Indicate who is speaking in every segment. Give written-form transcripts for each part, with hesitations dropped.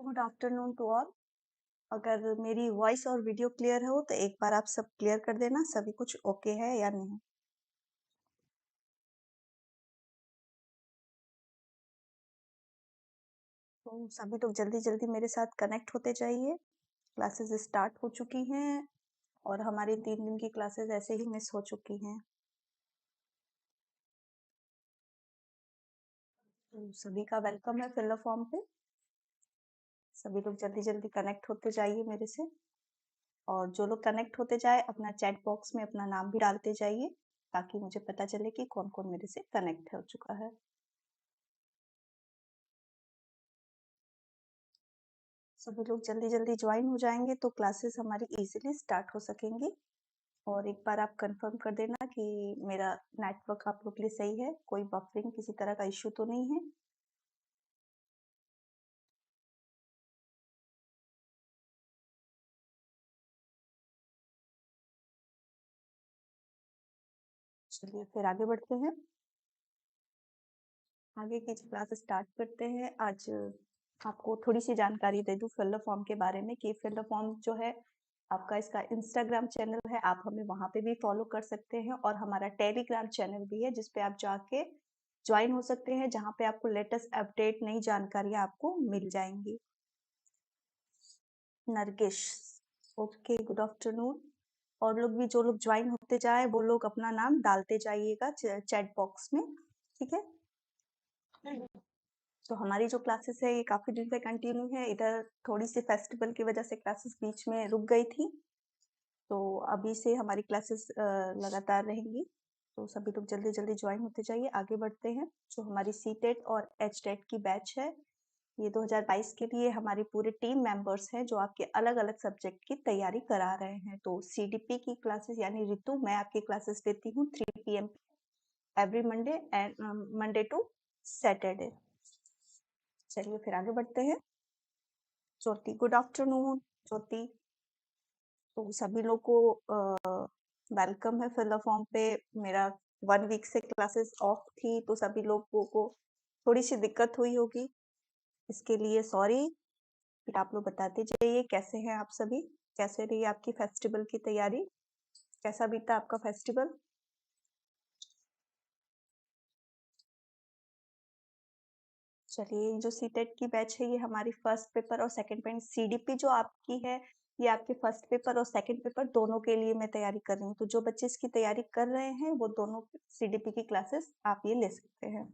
Speaker 1: Good afternoon to all. अगर मेरी voice और वीडियो क्लियर हो तो एक बार आप सब क्लियर कर देना, सभी कुछ ओके है या नहीं। तो सभी लोग जल्दी जल्दी मेरे साथ कनेक्ट होते जाइए। क्लासेस स्टार्ट हो चुकी हैं और हमारी 3 दिन की क्लासेस ऐसे ही मिस हो चुकी हैं। तो सभी का वेलकम है फिल फॉर्म पे। सभी लोग जल्दी जल्दी कनेक्ट होते जाइए मेरे से, और जो लोग कनेक्ट होते जाए अपना चैट बॉक्स में अपना नाम भी डालते जाइए ताकि मुझे पता चले कि कौन कौन मेरे से कनेक्ट हो चुका है। सभी लोग जल्दी जल्दी ज्वाइन हो जाएंगे तो क्लासेस हमारी इजीली स्टार्ट हो सकेंगी। और एक बार आप कंफर्म कर देना कि मेरा नेटवर्क आप लोग के लिए सही है, कोई बफरिंग किसी तरह का इश्यू तो नहीं है। चलिए फिर आगे बढ़ते हैं, आगे की क्लास स्टार्ट करते हैं। आज आपको थोड़ी सी जानकारी दे दूं फिल फॉर्म के बारे में कि फिल फॉर्म जो है आपका, इसका इंस्टाग्राम चैनल है, आप हमें वहां पे भी फॉलो कर सकते हैं, और हमारा टेलीग्राम चैनल भी है जिसपे आप जाके ज्वाइन हो सकते हैं, जहाँ पे आपको लेटेस्ट अपडेट नई जानकारियां आपको मिल जाएंगी। नरगिश, ओके, गुड आफ्टरनून। और लोग भी, जो लोग ज्वाइन होते जाए वो लोग अपना नाम डालते जाइएगा चैट बॉक्स में, ठीक है। तो हमारी जो क्लासेस है ये काफी दिन से कंटिन्यू है। इधर थोड़ी सी फेस्टिवल की वजह से क्लासेस बीच में रुक गई थी, तो अभी से हमारी क्लासेस लगातार रहेंगी। तो सभी लोग जल्दी जल्दी ज्वाइन होते जाइए। आगे बढ़ते हैं। जो हमारी सी टेट और एच टेट की बैच है, ये 2022 के लिए हमारी पूरे टीम मेंबर्स हैं जो आपके अलग अलग सब्जेक्ट की तैयारी करा रहे हैं। तो सीडीपी की क्लासेस यानी ऋतु, मैं आपकी क्लासेस लेती हूँ 3 PM every Monday and Monday to Saturday. चलिए फिर आगे बढ़ते हैं। Jyoti, good afternoon Jyoti. तो सभी लोग को वेलकम है फिल फॉर्म पे। मेरा 1 वीक से क्लासेस ऑफ थी तो सभी लोगों को थोड़ी सी दिक्कत हुई होगी, इसके लिए सॉरी। फिर आप लोग बताते जाइए कैसे हैं आप सभी, कैसे रही आपकी फेस्टिवल की तैयारी, कैसा बीता आपका फेस्टिवल। चलिए, जो सीटेट की बैच है ये हमारी फर्स्ट पेपर और सेकंड पेपर, सीडीपी जो आपकी है ये आपके फर्स्ट पेपर और सेकंड पेपर दोनों के लिए मैं तैयारी कर रही हूँ। तो जो बच्चे इसकी तैयारी कर रहे हैं वो दोनों सीडीपी की क्लासेस आप ये ले सकते हैं।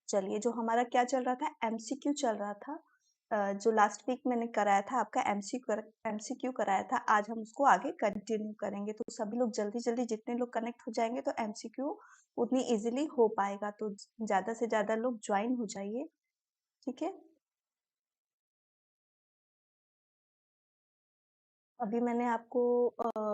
Speaker 1: चलिए, जो हमारा क्या चल रहा था, एमसीक्यू चल रहा था। जो लास्ट वीक मैंने कराया था आपका एमसीक्यू कराया था, आज हम उसको आगे कंटिन्यू करेंगे। तो सभी लोग जल्दी जल्दी, जितने लोग कनेक्ट हो जाएंगे तो एमसीक्यू उतनी इजीली हो पाएगा। तो ज्यादा से ज्यादा लोग ज्वाइन हो जाइए, ठीक है। अभी मैंने आपको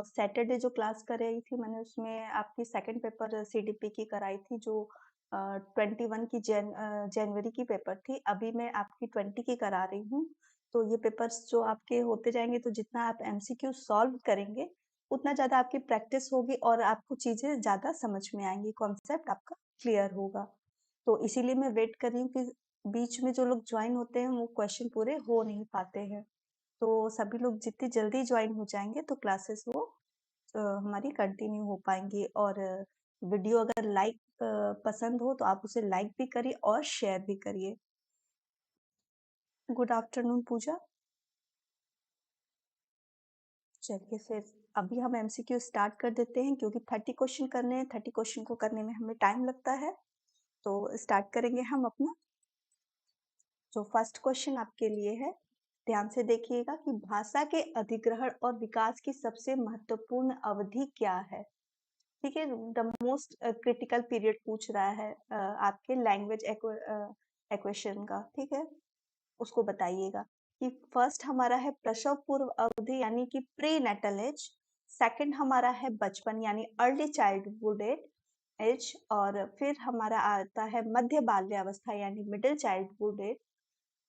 Speaker 1: सैटरडे जो क्लास कराई थी, मैंने उसमें आपकी सेकंड पेपर सीडीपी की कराई थी, जो 21 की जनवरी की पेपर थी। अभी मैं आपकी 20 की करा रही हूँ। तो ये पेपर्स जो आपके होते जाएंगे, तो जितना आप एमसीक्यू सॉल्व करेंगे उतना ज्यादा आपकी प्रैक्टिस होगी और आपको चीजें ज्यादा समझ में आएंगी, कॉन्सेप्ट आपका क्लियर होगा। तो इसीलिए मैं वेट कर रही हूँ कि बीच में जो लोग ज्वाइन होते हैं वो क्वेश्चन पूरे हो नहीं पाते हैं। तो सभी लोग जितनी जल्दी ज्वाइन हो जाएंगे तो क्लासेस वो हमारी कंटिन्यू हो पाएंगी। और वीडियो अगर लाइक पसंद हो तो आप उसे लाइक भी करिए और शेयर भी करिए। गुड आफ्टरनून पूजा। चलिए फिर अभी हम एमसीक्यू स्टार्ट कर देते हैं, क्योंकि 30 क्वेश्चन करने हैं, 30 क्वेश्चन को करने में हमें टाइम लगता है। तो स्टार्ट करेंगे हम अपना। जो फर्स्ट क्वेश्चन आपके लिए है, ध्यान से देखिएगा कि भाषा के अधिग्रहण और विकास की सबसे महत्वपूर्ण अवधि क्या है। ठीक है, द मोस्ट क्रिटिकल पीरियड पूछ रहा है आपके लैंग्वेज एक्वेशन का, ठीक है। उसको बताइएगा कि फर्स्ट हमारा है प्रसव पूर्व अवधि यानी कि प्री नेटल एज, सेकंड हमारा है बचपन यानी अर्ली चाइल्डहुड एज, और फिर हमारा आता है मध्य बाल्यावस्था यानी मिडिल चाइल्डहुड एज,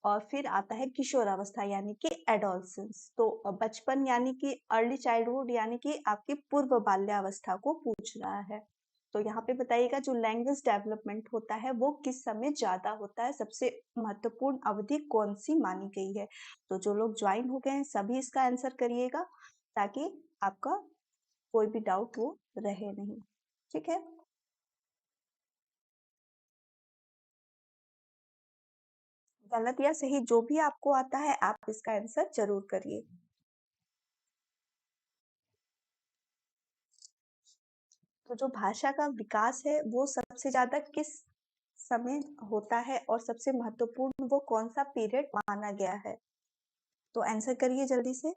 Speaker 1: और फिर आता है किशोरावस्था यानी कि एडोलसेंस। तो बचपन यानी कि अर्ली चाइल्डहुड यानी कि आपकी पूर्व बाल्यावस्था को पूछ रहा है। तो यहाँ पे बताइएगा जो लैंग्वेज डेवलपमेंट होता है वो किस समय ज्यादा होता है, सबसे महत्वपूर्ण अवधि कौन सी मानी गई है। तो जो लोग ज्वाइन हो गए हैं सभी इसका आंसर करिएगा ताकि आपका कोई भी डाउट वो रहे नहीं। ठीक है, गलत या सही जो भी आपको आता है आप इसका आंसर जरूर करिए। तो जो भाषा का विकास है वो सबसे ज्यादा किस समय होता है और सबसे महत्वपूर्ण वो कौन सा पीरियड माना गया है। तो आंसर करिए जल्दी से।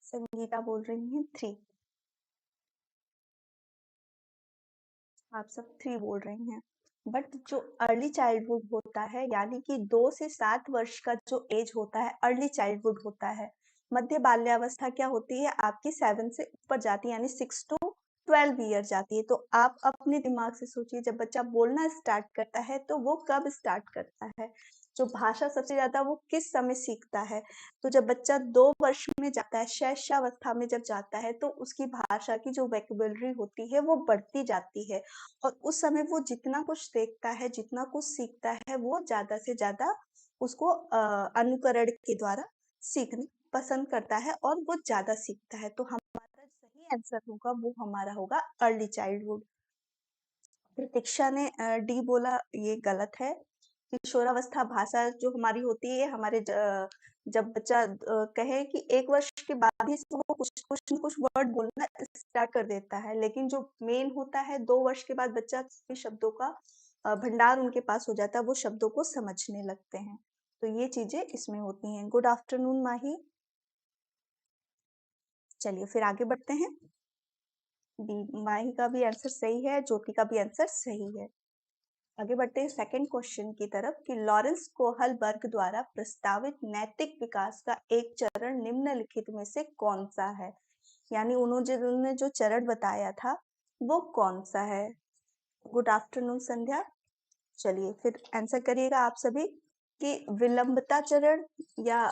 Speaker 1: संगीता बोल रही हैं 3। आप सब 3 बोल रही हैं। बट जो अर्ली चाइल्डहुड होता है यानी कि 2 से 7 वर्ष का जो एज होता है अर्ली चाइल्डहुड होता है। मध्य बाल्यावस्था क्या होती है आपकी 7 से ऊपर जाती है यानी 6 टू 12 ईयर जाती है। तो आप अपने दिमाग से सोचिए जब बच्चा बोलना स्टार्ट करता है तो वो कब स्टार्ट करता है। जो भाषा सबसे ज्यादा वो किस समय सीखता है। तो जब बच्चा 2 वर्ष में जाता है शैशवावस्था में जब जाता है तो उसकी भाषा की जो वोकैब्युलरी होती है वो बढ़ती जाती है। और उस समय वो जितना कुछ देखता है जितना कुछ सीखता है वो ज्यादा से ज्यादा उसको अनुकरण के द्वारा सीखना पसंद करता है और वो ज्यादा सीखता है। तो हमारा सही आंसर होगा वो हमारा होगा अर्ली चाइल्डहुड। प्रतीक्षा ने डी बोला, ये गलत है। किशोरावस्था भाषा जो हमारी होती है हमारे जब बच्चा कहे कि 1 वर्ष के बाद ही से वो कुछ वर्ड बोलना स्टार्ट कर देता है, लेकिन जो मेन होता है 2 वर्ष के बाद बच्चा सभी शब्दों का भंडार उनके पास हो जाता है, वो शब्दों को समझने लगते हैं। तो ये चीजें इसमें होती हैं। गुड आफ्टरनून माही। चलिए फिर आगे बढ़ते हैं। बी माही का भी आंसर सही है, ज्योति का भी आंसर सही है। आगे बढ़ते हैं सेकंड क्वेश्चन की तरफ कि लॉरेंस कोहलबर्ग द्वारा प्रस्तावित नैतिक विकास का एक चरण निम्नलिखित में से कौन सा है। यानी उन्होंने जो चरण बताया था वो कौन सा है। गुड आफ्टरनून संध्या। चलिए फिर आंसर करिएगा आप सभी कि विलंबता चरण या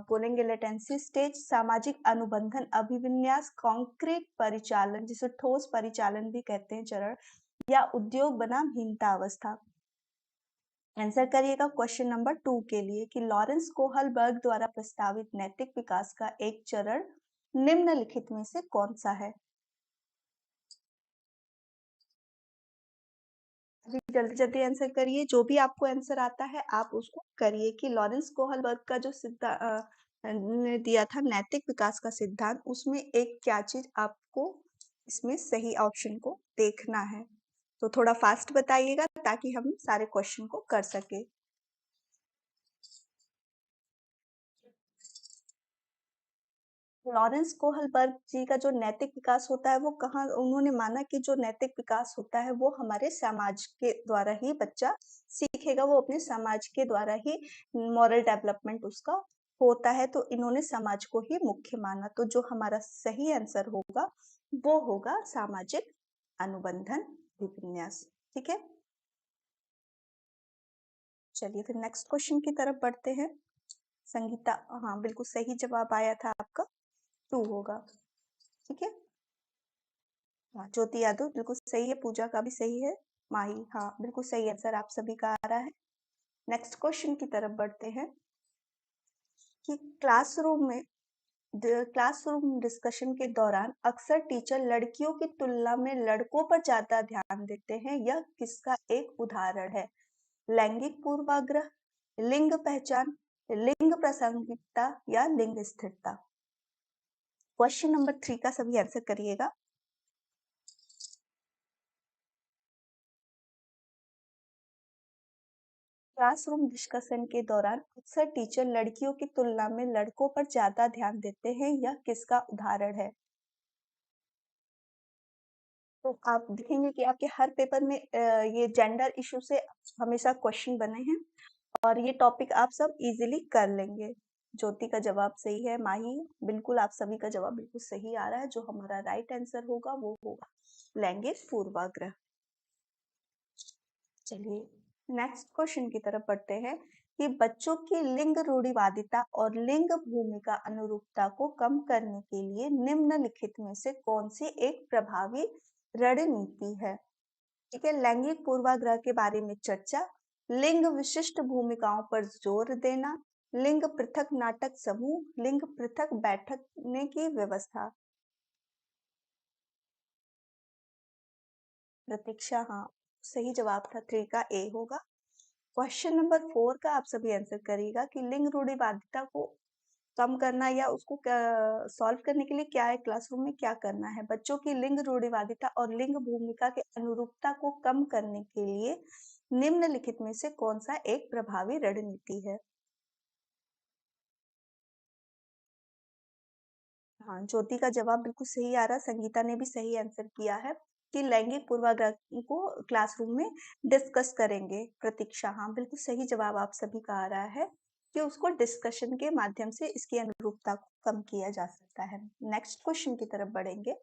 Speaker 1: बोलेंगे लेटेंसी स्टेज, सामाजिक अनुबंधन अभिविन्यास, कॉन्क्रीट परिचालन जिसे ठोस परिचालन भी कहते हैं चरण, या उद्योग बनाम हीनता अवस्था। आंसर करिएगा क्वेश्चन नंबर 2 के लिए कि लॉरेंस कोहलबर्ग द्वारा प्रस्तावित नैतिक विकास का एक चरण निम्नलिखित में से कौन सा है। अभी जल्दी जल्दी आंसर करिए, जो भी आपको आंसर आता है आप उसको करिए कि लॉरेंस कोहलबर्ग का जो सिद्धांत ने दिया था नैतिक विकास का सिद्धांत, उसमें एक क्या चीज आपको इसमें सही ऑप्शन को देखना है। तो थोड़ा फास्ट बताइएगा ताकि हम सारे क्वेश्चन को कर सके। लॉरेंस कोहलबर्ग जी का जो नैतिक विकास होता है वो कहाँ उन्होंने माना कि जो नैतिक विकास होता है वो हमारे समाज के द्वारा ही बच्चा सीखेगा, वो अपने समाज के द्वारा ही मॉरल डेवलपमेंट उसका होता है। तो इन्होंने समाज को ही मुख्य माना। तो जो हमारा सही आंसर होगा वो होगा सामाजिक अनुबंधन विन्यास। ठीक है, चलिए फिर नेक्स्ट क्वेश्चन की तरफ बढ़ते हैं। संगीता, हाँ बिल्कुल सही जवाब आया था आपका, 2 होगा। ठीक है, हाँ ज्योति यादव बिल्कुल सही है, पूजा का भी सही है, माही हाँ बिल्कुल सही आंसर आप सभी का आ रहा है। नेक्स्ट क्वेश्चन की तरफ बढ़ते हैं कि क्लासरूम डिस्कशन के दौरान अक्सर टीचर लड़कियों की तुलना में लड़कों पर ज्यादा ध्यान देते हैं, यह किसका एक उदाहरण है। लैंगिक पूर्वाग्रह, लिंग पहचान, लिंग प्रासंगिकता या लिंग स्थिरता। क्वेश्चन नंबर 3 का सभी आंसर करिएगा। क्लासरूम डिस्कशन के दौरान अक्सर टीचर लड़कियों की तुलना में लड़कों पर ज्यादा ध्यान देते हैं, यह किसका उदाहरण है। तो आप देखेंगे कि आपके हर पेपर में ये जेंडर इशू से हमेशा क्वेश्चन बने हैं और ये टॉपिक आप सब इजीली कर लेंगे। ज्योति का जवाब सही है, माही बिल्कुल आप सभी का जवाब बिल्कुल सही आ रहा है। जो हमारा राइट आंसर होगा वो होगा लैंगिक पूर्वाग्रह। चलिए नेक्स्ट क्वेश्चन की तरफ बढ़ते हैं कि बच्चों की लिंग रूढ़िवादिता और लिंग भूमिका अनुरूपता को कम करने के लिए निम्नलिखित में से कौन सी एक प्रभावी रणनीति है? ठीक है, लैंगिक पूर्वाग्रह के बारे में चर्चा, लिंग विशिष्ट भूमिकाओं पर जोर देना, लिंग पृथक नाटक समूह, लिंग पृथक बैठने की व्यवस्था। प्रतीक्षा, हाँ, सही जवाब था 3 का ए होगा। क्वेश्चन नंबर 4 का आप सभी आंसर करिएगा कि लिंग रूढ़िवादिता को कम करना या उसको सॉल्व करने के लिए क्या है, क्लासरूम में क्या करना है? बच्चों की लिंग रूढ़िवादिता और लिंग भूमिका के अनुरूपता को कम करने के लिए निम्नलिखित में से कौन सा एक प्रभावी रणनीति है? हाँ, ज्योति का जवाब बिल्कुल सही आ रहा है, संगीता ने भी सही आंसर किया है कि लैंगिक पूर्वाग्रह को क्लासरूम में डिस्कस करेंगे। प्रतीक्षा, हाँ, बिल्कुल सही जवाब आप सभी का आ रहा है कि उसको डिस्कशन के माध्यम से इसकी अनुरूपता को कम किया जा सकता है। नेक्स्ट क्वेश्चन की तरफ बढ़ेंगे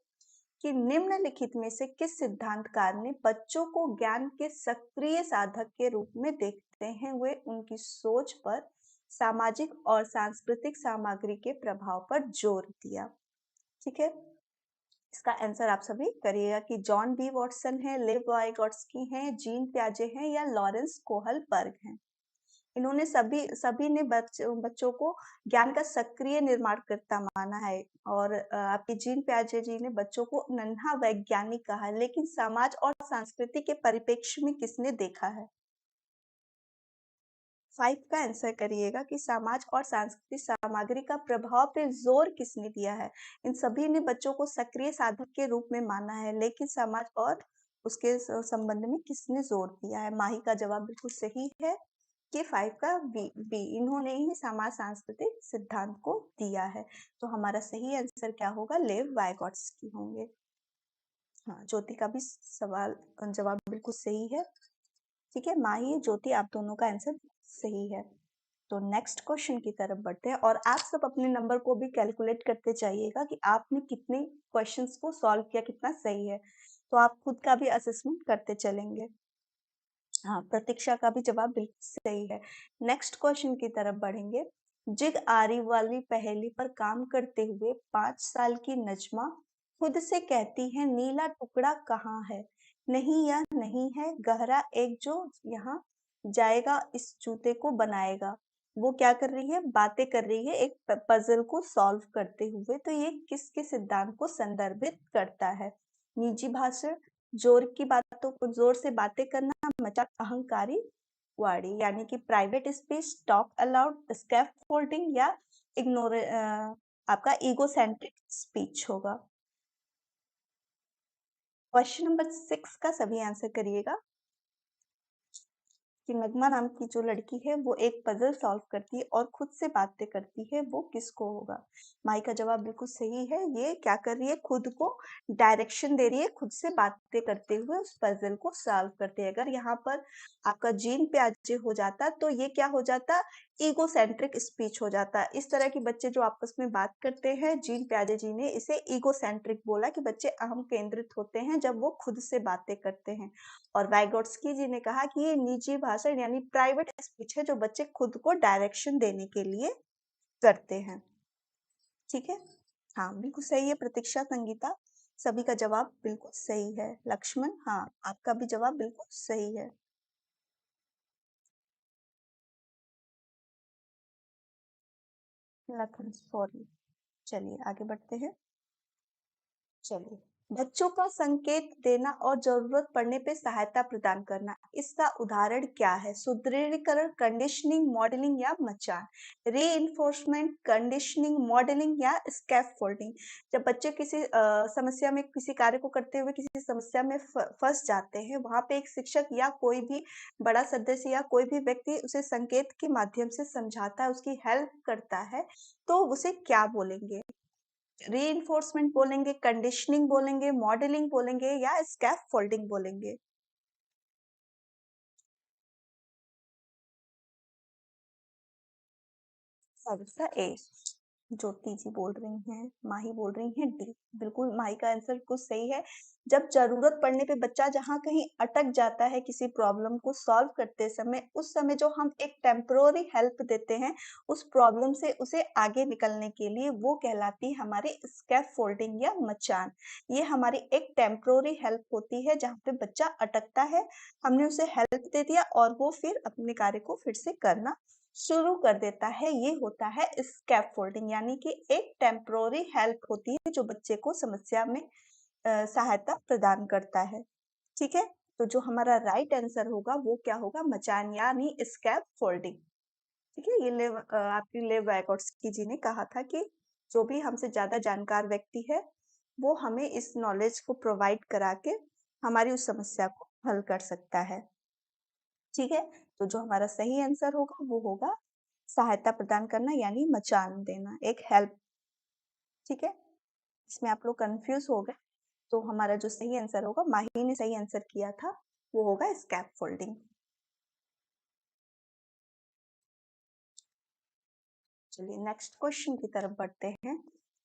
Speaker 1: कि निम्नलिखित में से किस सिद्धांतकार ने बच्चों को ज्ञान के सक्रिय साधक के रूप में देखते हैं हुए उनकी सोच पर सामाजिक और सांस्कृतिक सामग्री के प्रभाव पर जोर दिया? ठीक है, इसका आंसर आप सभी करिएगा कि जॉन बी वॉटसन है, लेव वाइगॉट्स्की हैं, जीन प्याजे हैं या लॉरेंस कोहलबर्ग हैं। इन्होंने सभी ने बच्चों को ज्ञान का सक्रिय निर्माणकर्ता माना है और आपके जीन प्याजे जी ने बच्चों को नन्हा वैज्ञानिक कहा है, लेकिन समाज और संस्कृति के परिप्रेक्ष्य में किसने देखा है? 5 का आंसर करिएगा कि समाज और सांस्कृतिक सामग्री का प्रभाव पे जोर किसने दिया है? इन सभी ने बच्चों को सक्रिय साधक के रूप में माना है, लेकिन समाज और उसके संबंध में किसने जोर दिया है? माही का जवाब बिल्कुल सही है कि 5 का बी बी इन्होंने ही समाज सांस्कृतिक सिद्धांत को दिया है। तो हमारा सही आंसर क्या होगा? लेव वाइगॉट्स्की होंगे। हाँ, ज्योति का भी सवाल जवाब बिल्कुल सही है। ठीक है, माही ज्योति आप दोनों का आंसर सही है। तो नेक्स्ट क्वेश्चन की तरफ बढ़ते हैं और आप सब अपने नंबर को भी कैलकुलेट करते जाइएगा कि आपने कितने क्वेश्चंस को सॉल्व किया, कितना सही है। तो आप खुद का भी असेसमेंट करते चलेंगे। हाँ, प्रतीक्षा का भी जवाब बिल्कुल सही है। नेक्स्ट क्वेश्चन की तरफ बढ़ेंगे। जिग आरी वाली पहेली पर काम करते हुए 5 साल की नजमा खुद से कहती है नीला टुकड़ा कहाँ है? नहीं यह नहीं है गहरा एक जो यहाँ जाएगा इस जूते को बनाएगा। वो क्या कर रही है? बातें कर रही है एक पजल को सॉल्व करते हुए। तो ये किसके सिद्धांत को संदर्भित करता है? निजी भाषण, जोर की बातों को जोर से बातें करना, मजाक, अहंकारी वाणी, यानी कि private speech, talk aloud, scaffolding या इग्नोर आपका ईगोसेंट्रिक स्पीच होगा। क्वेश्चन नंबर 6 का सभी आंसर करिएगा कि नगमा नाम की जो लड़की है वो एक पजल सॉल्व करती है और खुद से बातें करती है, वो किसको होगा? माई का जवाब बिल्कुल सही है। ये क्या कर रही है? खुद को डायरेक्शन दे रही है, खुद से बातें करते हुए उस पजल को सॉल्व करते हैं। अगर यहाँ पर आपका जीन प्याजे हो जाता तो ये क्या हो जाता? ईगोसेंट्रिक स्पीच हो जाता। इस तरह के बच्चे जो आपस में बात करते हैं, जीन प्याजे जी ने इसे ईगोसेंट्रिक बोला कि बच्चे अहम केंद्रित होते हैं जब वो खुद से बातें करते हैं। और वाइगोट्स्की जी ने कहा कि ये निजी भाषण यानी प्राइवेट स्पीच है जो बच्चे खुद को डायरेक्शन देने के लिए करते हैं। ठीक है, हाँ, बिल्कुल सही है। प्रतीक्षा, संगीता, सभी का जवाब बिल्कुल सही है। लक्ष्मण, हाँ, आपका भी जवाब बिल्कुल सही है। लखन, सॉरी। चलिए आगे बढ़ते हैं। चलिए, बच्चों का संकेत देना और जरूरत पड़ने पे सहायता प्रदान करना, इसका उदाहरण क्या है? सुदृढ़ीकरण, कंडीशनिंग, मॉडलिंग या मचान। रीइंफोर्समेंट, कंडीशनिंग, मॉडलिंग या स्कैफोल्डिंग। जब बच्चे किसी समस्या में, किसी कार्य को करते हुए किसी समस्या में फंस जाते हैं, वहां पे एक शिक्षक या कोई भी बड़ा सदस्य या कोई भी व्यक्ति उसे संकेत के माध्यम से समझाता है, उसकी हेल्प करता है, तो उसे क्या बोलेंगे? रीइंफोर्समेंट बोलेंगे, कंडीशनिंग बोलेंगे, मॉडलिंग बोलेंगे या स्कैफ फोल्डिंग बोलेंगे? आंसर ए, ज्योति जी बोल रही हैं, माही बोल रही हैं डी। बिल्कुल माही का आंसर बिल्कुल सही है। जब जरूरत पड़ने पे बच्चा जहाँ कहीं अटक जाता है किसी प्रॉब्लम को सॉल्व करते समय, उस समय जो हम एक टेम्पररी हेल्प देते हैं उस प्रॉब्लम से उसे आगे निकलने के लिए, वो कहलाती है हमारी स्कैफोल्डिंग या मचान। ये हमारी एक टेम्पररी हेल्प होती है जहाँ पे बच्चा अटकता है, हमने उसे हेल्प दे दिया और वो फिर अपने कार्य को फिर से करना शुरू कर देता है। ये होता है स्कैफोल्डिंग, यानी कि एक टेम्पररी हेल्प होती है जो बच्चे को समस्या में सहायता प्रदान करता है। ठीक है, तो जो हमारा राइट आंसर होगा वो क्या होगा, मचान यानी स्कैफोल्डिंग। ठीक है, ये आपकी लेव वायगॉट्स्की जी ने कहा था कि जो भी हमसे ज्यादा जानकार व्यक्ति है वो हमें इस नॉलेज को प्रोवाइड करा के हमारी उस समस्या को हल कर सकता है। ठीक है, तो जो हमारा सही आंसर होगा वो होगा सहायता प्रदान करना यानी मचान देना, एक हेल्प। ठीक है, इसमें आप लोग कंफ्यूज हो गए, तो हमारा जो सही आंसर होगा, माही ने सही आंसर किया था, वो होगा स्कैफोल्डिंग। चलिए नेक्स्ट क्वेश्चन की तरफ बढ़ते हैं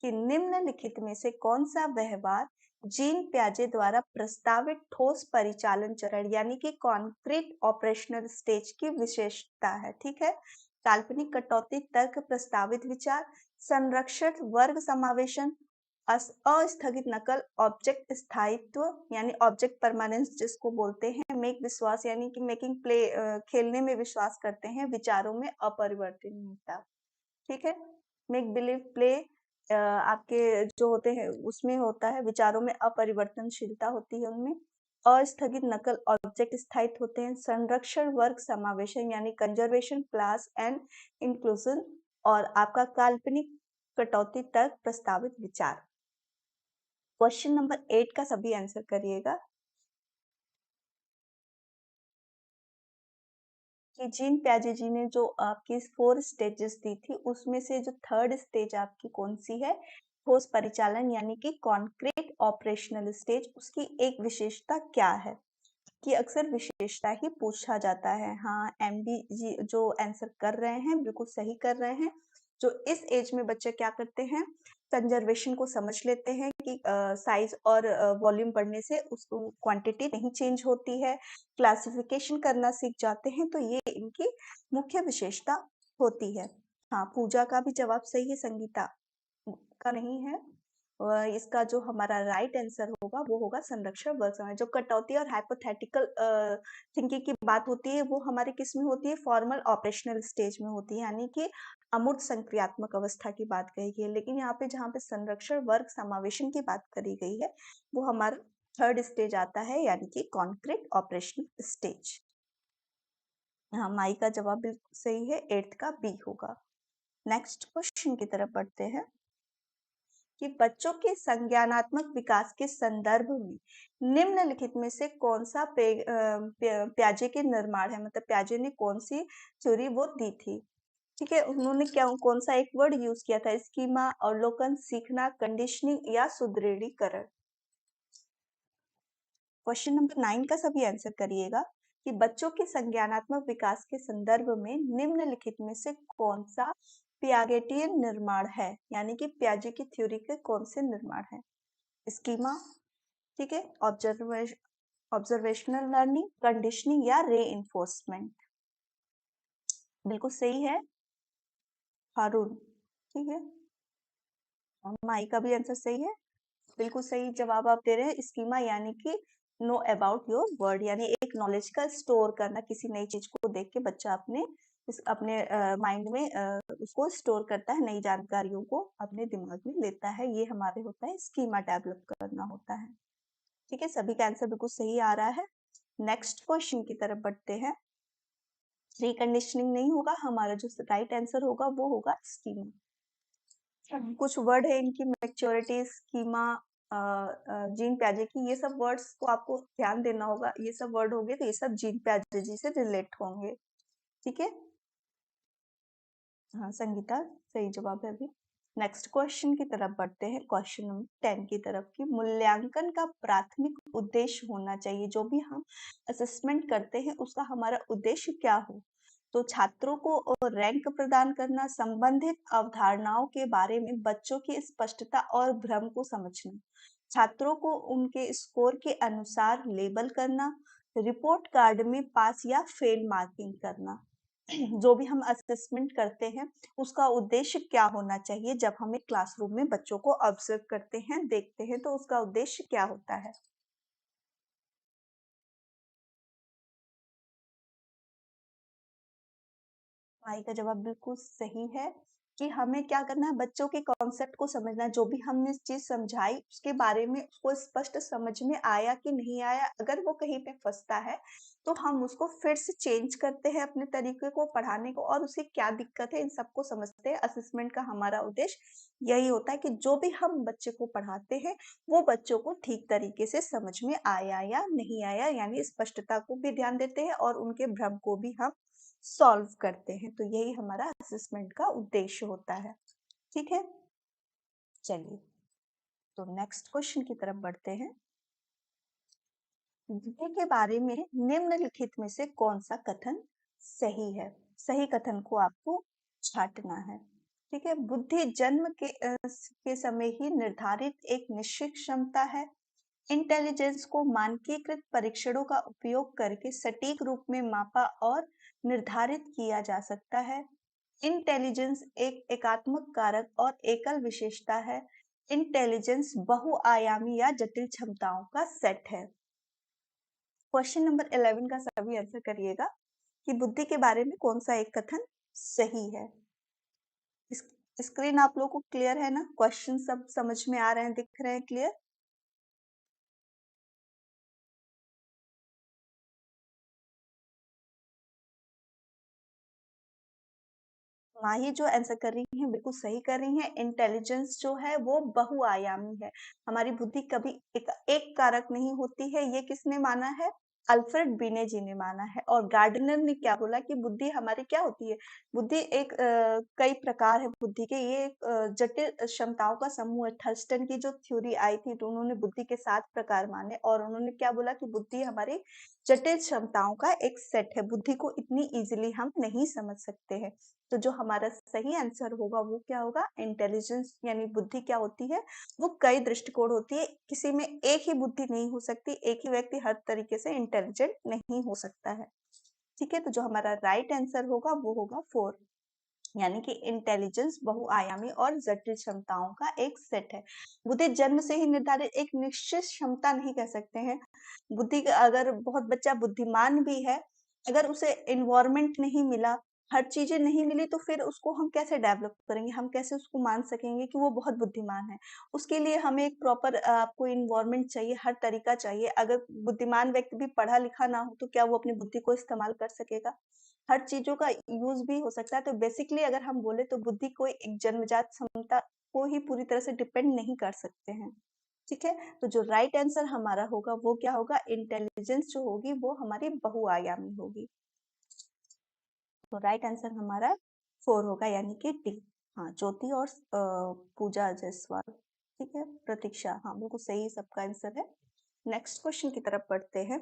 Speaker 1: कि निम्नलिखित में से कौन सा व्यवहार जीन प्याजे द्वारा प्रस्तावित ठोस परिचालन चरण यानी कि कॉन्क्रीट ऑपरेशनल स्टेज की विशेषता है। ठीक है, काल्पनिक कटौती, तर्क प्रस्तावित विचार, संरक्षण वर्ग समावेशन, अस्थगित नकल, ऑब्जेक्ट स्थायित्व यानी ऑब्जेक्ट परमानेंस जिसको बोलते हैं, मेक विश्वास यानी कि मेकिंग प्ले, खेलने में विश्वास करते हैं, विचारों में अपरिवर्तनीयता। ठीक है, मेक बिलीव प्ले आपके जो होते हैं उसमें होता है विचारों में अपरिवर्तनशीलता होती है उनमें। अस्थगित नकल ऑब्जेक्ट स्थायित्व होते हैं। संरक्षण वर्ग समावेशन यानी कंजर्वेशन क्लास एंड इंक्लूजन, और आपका काल्पनिक कटौती तर्क प्रस्तावित विचार। क्वेश्चन नंबर 8 का सभी आंसर करिएगा कि जीन प्याजे जी ने जो आपकी 4 स्टेजेस दी थी उसमें से जो थर्ड स्टेज आपकी कौन सी है, ठोस परिचालन यानी कि कॉन्क्रीट ऑपरेशनल स्टेज, उसकी एक विशेषता क्या है कि अक्सर विशेषता ही पूछा जाता है। हाँ, एमडी जी जो आंसर कर रहे हैं बिल्कुल सही कर रहे हैं। जो इस एज में बच्चे क्या करते हैं, कंजर्वेशन को समझ लेते हैं कि साइज और वॉल्यूम बढ़ने से उसको क्वांटिटी नहीं चेंज होती है, क्लासिफिकेशन करना सीख जाते हैं, तो ये इनकी मुख्य विशेषता होती है। हाँ, पूजा का भी जवाब सही है, संगीता का नहीं है। इसका जो हमारा राइट आंसर होगा वो होगा संरक्षण वर्ग समावेशन। जो कटौती और हाइपोथेटिकल थिंकिंग की बात होती है वो हमारे किस में होती है, फॉर्मल ऑपरेशनल स्टेज में होती है, यानी कि अमूर्त संक्रियात्मक अवस्था की बात कही गई है। लेकिन यहाँ पे जहाँ पे संरक्षण वर्ग समावेशन की बात करी गई है वो हमारा थर्ड स्टेज आता है, यानी कि कॉन्क्रीट ऑपरेशनल स्टेज। हाँ, माई का जवाब बिल्कुल सही है, 8th का बी होगा। नेक्स्ट क्वेश्चन की तरफ बढ़ते हैं कि बच्चों के संज्ञानात्मक विकास के संदर्भ में निम्नलिखित में से कौन सा प्याजे के निर्माण है, मतलब प्याजे ने कौन सी थ्योरी वो दी थी। ठीक है, उन्होंने क्या कौन सा एक वर्ड यूज किया था, स्कीमा, अवलोकन, सीखना, कंडीशनिंग या सुदृढ़ीकरण। क्वेश्चन नंबर 9 का सभी आंसर करिएगा कि बच्चों के संज्ञानात्मक विकास के संदर्भ में निम्नलिखित में से कौन सा पियागेटियन निर्माण है, यानी कि प्याजे की थ्योरी के कौन से निर्माण है। स्कीमा, ठीक है, ऑब्जर्वेशनल लर्निंग, कंडीशनिंग या रीइंफोर्समेंट। बिल्कुल सही है हारून। ठीक है, और माई का भी आंसर सही है, बिल्कुल सही जवाब आप दे रहे हैं। स्कीमा यानी कि नो अबाउट योर वर्ड, यानी एक नॉलेज का स्टोर करना, किसी नई चीज को देख के बच्चा अपने माइंड में उसको स्टोर करता है, नई जानकारियों को अपने दिमाग में लेता है, ये हमारे होता है स्कीमा डेवलप करना होता है। ठीक है, सभी का आंसर बिल्कुल सही आ रहा है। नेक्स्ट क्वेश्चन की तरफ बढ़ते हैं। रिकंडीशनिंग नहीं होगा, हमारा जो राइट आंसर होगा वो होगा स्कीमा। कुछ वर्ड है इनकी, मैच्योरिटी, स्कीमा, जीन प्याजे की, ये सब वर्ड्स को आपको ध्यान देना होगा। ये सब वर्ड होंगे तो ये सब जीन प्याजे जी से रिलेट होंगे। ठीक है, हाँ संगीता सही जवाब है अभी। नेक्स्ट क्वेश्चन की तरफ बढ़ते हैं, क्वेश्चन नंबर 10 की तरफ की, मूल्यांकन का प्राथमिक उद्देश्य होना चाहिए, जो भी हम असेसमेंट करते हैं उसका हमारा उद्देश्य क्या हो। तो छात्रों को रैंक प्रदान करना, संबंधित अवधारणाओं के बारे में बच्चों की स्पष्टता और भ्रम को समझना, छात्रों को उनके स्कोर के अनुसार लेबल करना, रिपोर्ट कार्ड में पास या फेल मार्किंग करना। जो भी हम असेसमेंट करते हैं उसका उद्देश्य क्या होना चाहिए? जब हम एक क्लासरूम में बच्चों को ऑब्जर्व करते हैं, देखते हैं, तो उसका उद्देश्य क्या होता है? भाई का जवाब बिल्कुल सही है कि हमें क्या करना है, बच्चों के कॉन्सेप्ट को समझना है। जो भी हमने चीज समझाई उसके बारे में उसको स्पष्ट समझ में आया कि नहीं आया। अगर वो कहीं पे फंसता है तो हम उसको फिर से चेंज करते हैं अपने तरीके को पढ़ाने को, और उसे क्या दिक्कत है इन सबको समझते हैं। असेसमेंट का हमारा उद्देश्य यही होता है कि जो भी हम बच्चे को पढ़ाते हैं वो बच्चों को ठीक तरीके से समझ में आया या नहीं आया, यानी स्पष्टता को भी ध्यान देते हैं और उनके भ्रम को भी हम सॉल्व करते हैं। तो यही हमारा असेसमेंट का उद्देश्य होता है। ठीक है, चलिए तो नेक्स्ट क्वेश्चन की तरफ बढ़ते हैं। बुद्धि के बारे में निम्नलिखित में से कौन सा कथन सही है? सही कथन को आपको छांटना है। ठीक है, बुद्धि जन्म के समय ही निर्धारित एक निश्चित क्षमता है। इंटेलिजेंस को मानकीकृत परीक्षणों का उपयोग करके सटीक रूप में मापा और निर्धारित किया जा सकता है। इंटेलिजेंस एक एकात्मक कारक और एकल विशेषता है। इंटेलिजेंस बहुआयामी या जटिल क्षमताओं का सेट है। क्वेश्चन नंबर 11 का सभी आंसर करिएगा कि बुद्धि के बारे में कौन सा एक कथन सही है। स्क्रीन आप लोगों को क्लियर है ना? क्वेश्चन सब समझ में आ रहे हैं, दिख रहे हैं क्लियर? माही जो आंसर कर रही हैं बिल्कुल सही कर रही हैं। इंटेलिजेंस जो है वो बहुआयामी है। हमारी बुद्धि कभी एक कारक नहीं होती है। ये किसने माना है? अल्फ्रेड बिने जी ने माना है। और गार्डनर ने क्या बोला कि बुद्धि हमारी क्या होती है? बुद्धि एक कई प्रकार है बुद्धि के। ये एक जटिल क्षमताओं का समूह है। थर्स्टन की जो थ्योरी आई थी तो उन्होंने बुद्धि के 7 प्रकार माने और उन्होंने क्या बोला कि बुद्धि हमारी जटिल क्षमताओं का एक सेट है। बुद्धि को इतनी इजीली हम नहीं समझ सकते हैं। तो जो हमारा सही आंसर होगा वो क्या होगा? इंटेलिजेंस यानी बुद्धि क्या होती है? वो कई दृष्टिकोण होती है। किसी में एक ही बुद्धि नहीं हो सकती। एक ही व्यक्ति हर तरीके से इंटेलिजेंट नहीं हो सकता है। ठीक है, तो जो हमारा राइट आंसर होगा वो होगा 4, यानी कि इंटेलिजेंस बहुआयामी और जटिल क्षमताओं का एक सेट है। बुद्धि जन्म से ही निर्धारित एक निश्चित क्षमता नहीं कह सकते हैं। बुद्धि अगर बहुत बच्चा बुद्धिमान भी है, अगर उसे एनवायरनमेंट नहीं मिला, हर चीजें नहीं मिली, तो फिर उसको हम कैसे डेवलप करेंगे? हम कैसे उसको मान सकेंगे कि वो बहुत बुद्धिमान है? उसके लिए हमें एक प्रॉपर आपको एनवायरनमेंट चाहिए, हर तरीका चाहिए। अगर बुद्धिमान व्यक्ति भी पढ़ा लिखा ना हो तो क्या वो अपनी बुद्धि को इस्तेमाल कर सकेगा? हर चीजों का यूज भी हो सकता है। तो बेसिकली अगर हम बोले तो बुद्धि कोई एक जन्मजात क्षमता को ही पूरी तरह से डिपेंड नहीं कर सकते हैं। ठीक है, तो जो राइट आंसर हमारा होगा वो क्या होगा? इंटेलिजेंस जो होगी वो हमारी बहुआयामी होगी। तो राइट आंसर हमारा 4 होगा, यानी कि डी। हाँ, ज्योति और पूजा जायसवाल। ठीक है, प्रतीक्षा, हाँ बिल्कुल सही सबका आंसर है। नेक्स्ट क्वेश्चन की तरफ बढ़ते हैं।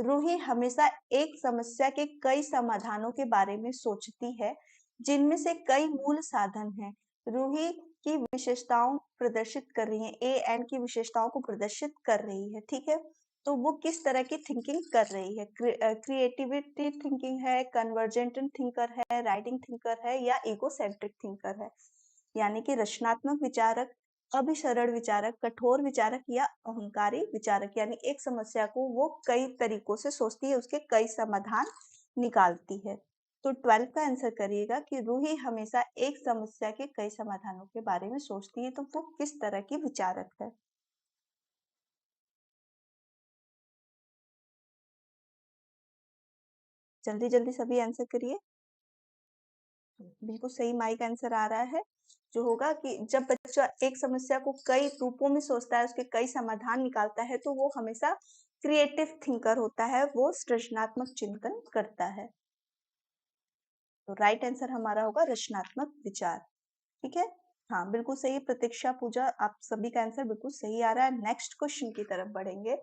Speaker 1: रूही हमेशा एक समस्या के कई समाधानों के बारे में सोचती है, जिनमें से कई मूल साधन हैं। रूही की विशेषताओं प्रदर्शित कर रही है, ए एन की विशेषताओं को प्रदर्शित कर रही है। ठीक है, तो वो किस तरह की थिंकिंग कर रही है? क्रिएटिविटी थिंकिंग है, कन्वर्जेंट थिंकर है, राइटिंग थिंकर है या इगोसेंट्रिक थिंकर है? यानी कि रचनात्मक विचारक, अभिसरण विचारक, कठोर विचारक या अहंकारी विचारक। यानी एक समस्या को वो कई तरीकों से सोचती है, उसके कई समाधान निकालती है। तो 12 का आंसर करिएगा कि रूही हमेशा एक समस्या के कई समाधानों के बारे में सोचती है, तो वो किस तरह की विचारक है? जल्दी जल्दी सभी आंसर करिए। बिल्कुल सही माइक आंसर आ रहा है। जो होगा कि जब बच्चा एक समस्या को कई रूपों में सोचता है, उसके कई समाधान निकालता है, तो वो हमेशा क्रिएटिव थिंकर होता है, वो सृजनात्मक चिंतन करता है। तो राइट आंसर हमारा होगा रचनात्मक विचार। ठीक है, हाँ बिल्कुल सही। प्रतीक्षा, पूजा, आप सभी का आंसर बिल्कुल सही आ रहा है। नेक्स्ट क्वेश्चन की तरफ बढ़ेंगे।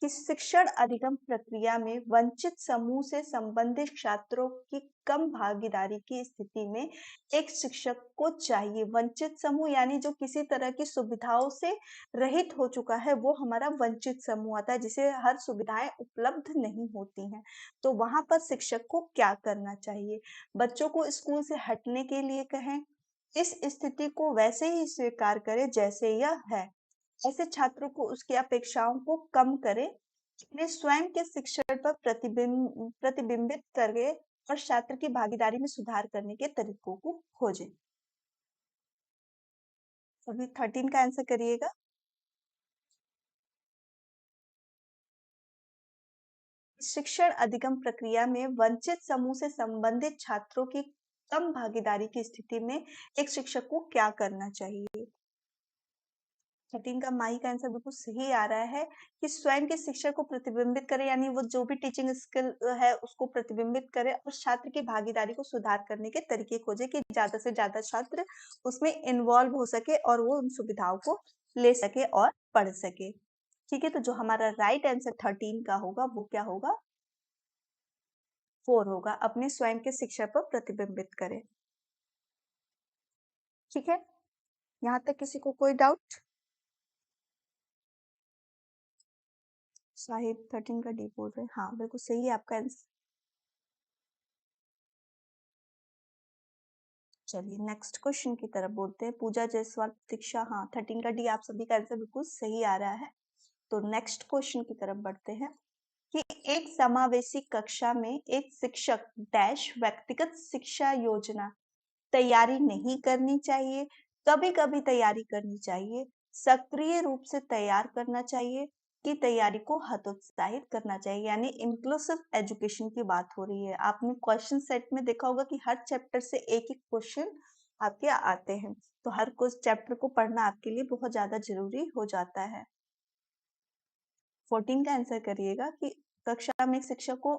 Speaker 1: कि शिक्षण अधिगम प्रक्रिया में वंचित समूह से संबंधित छात्रों की कम भागीदारी की स्थिति में एक शिक्षक को चाहिए। वंचित समूह यानी जो किसी तरह की सुविधाओं से रहित हो चुका है, वो हमारा वंचित समूह आता है, जिसे हर सुविधाएं उपलब्ध नहीं होती हैं। तो वहां पर शिक्षक को क्या करना चाहिए? बच्चों को स्कूल से हटने के लिए कहें, इस स्थिति को वैसे ही स्वीकार करें जैसे यह है, ऐसे छात्रों को उसकी अपेक्षाओं को कम करें, अपने स्वयं के शिक्षण पर प्रतिबिंबित करें और छात्र की भागीदारी में सुधार करने के तरीकों को खोजें। अभी 13 का आंसर करिएगा। शिक्षण अधिगम प्रक्रिया में वंचित समूह से संबंधित छात्रों की कम भागीदारी की स्थिति में एक शिक्षक को क्या करना चाहिए? 13 का माही का आंसर बिल्कुल सही आ रहा है कि स्वयं के शिक्षक को प्रतिबिंबित करे, यानी वो जो भी टीचिंग स्किल है उसको प्रतिबिंबित करे और छात्र की भागीदारी को सुधार करने के तरीके खोजे कि ज्यादा से ज्यादा छात्र उसमें इन्वॉल्व हो सके और वो उन सुविधाओं को ले सके और पढ़ सके। ठीक है, तो जो हमारा राइट आंसर 13 का होगा वो क्या होगा? 4 होगा, अपने स्वयं के शिक्षक पर प्रतिबिंबित करे। ठीक है, यहाँ तक किसी को कोई डाउट? साहिब 13 का डी बोल रहे हैं। हाँ बिल्कुल सही है आपका आंसर। चलिए नेक्स्ट क्वेश्चन की तरफ बोलते हैं। पूजा जायसवाल प्रतीक्षा, हाँ 13 का डी आप सभी का आंसर बिल्कुल सही आ रहा है। तो नेक्स्ट क्वेश्चन की तरफ बढ़ते हैं कि एक समावेशी कक्षा में एक शिक्षक डैश व्यक्तिगत शिक्षा योजना तैयारी नहीं करनी चाहिए, कभी कभी तैयारी करनी चाहिए, सक्रिय रूप से तैयार करना चाहिए कि तैयारी को हतोत्साहित करना चाहिए। यानी इंक्लूसिव एजुकेशन की बात हो रही है। आपने क्वेश्चन सेट में देखा होगा कि हर चैप्टर से एक एक क्वेश्चन आपके आते हैं, तो हर कुछ चैप्टर को पढ़ना आपके लिए बहुत ज्यादा जरूरी हो जाता है। 14 का आंसर करिएगा कि कक्षा में शिक्षक को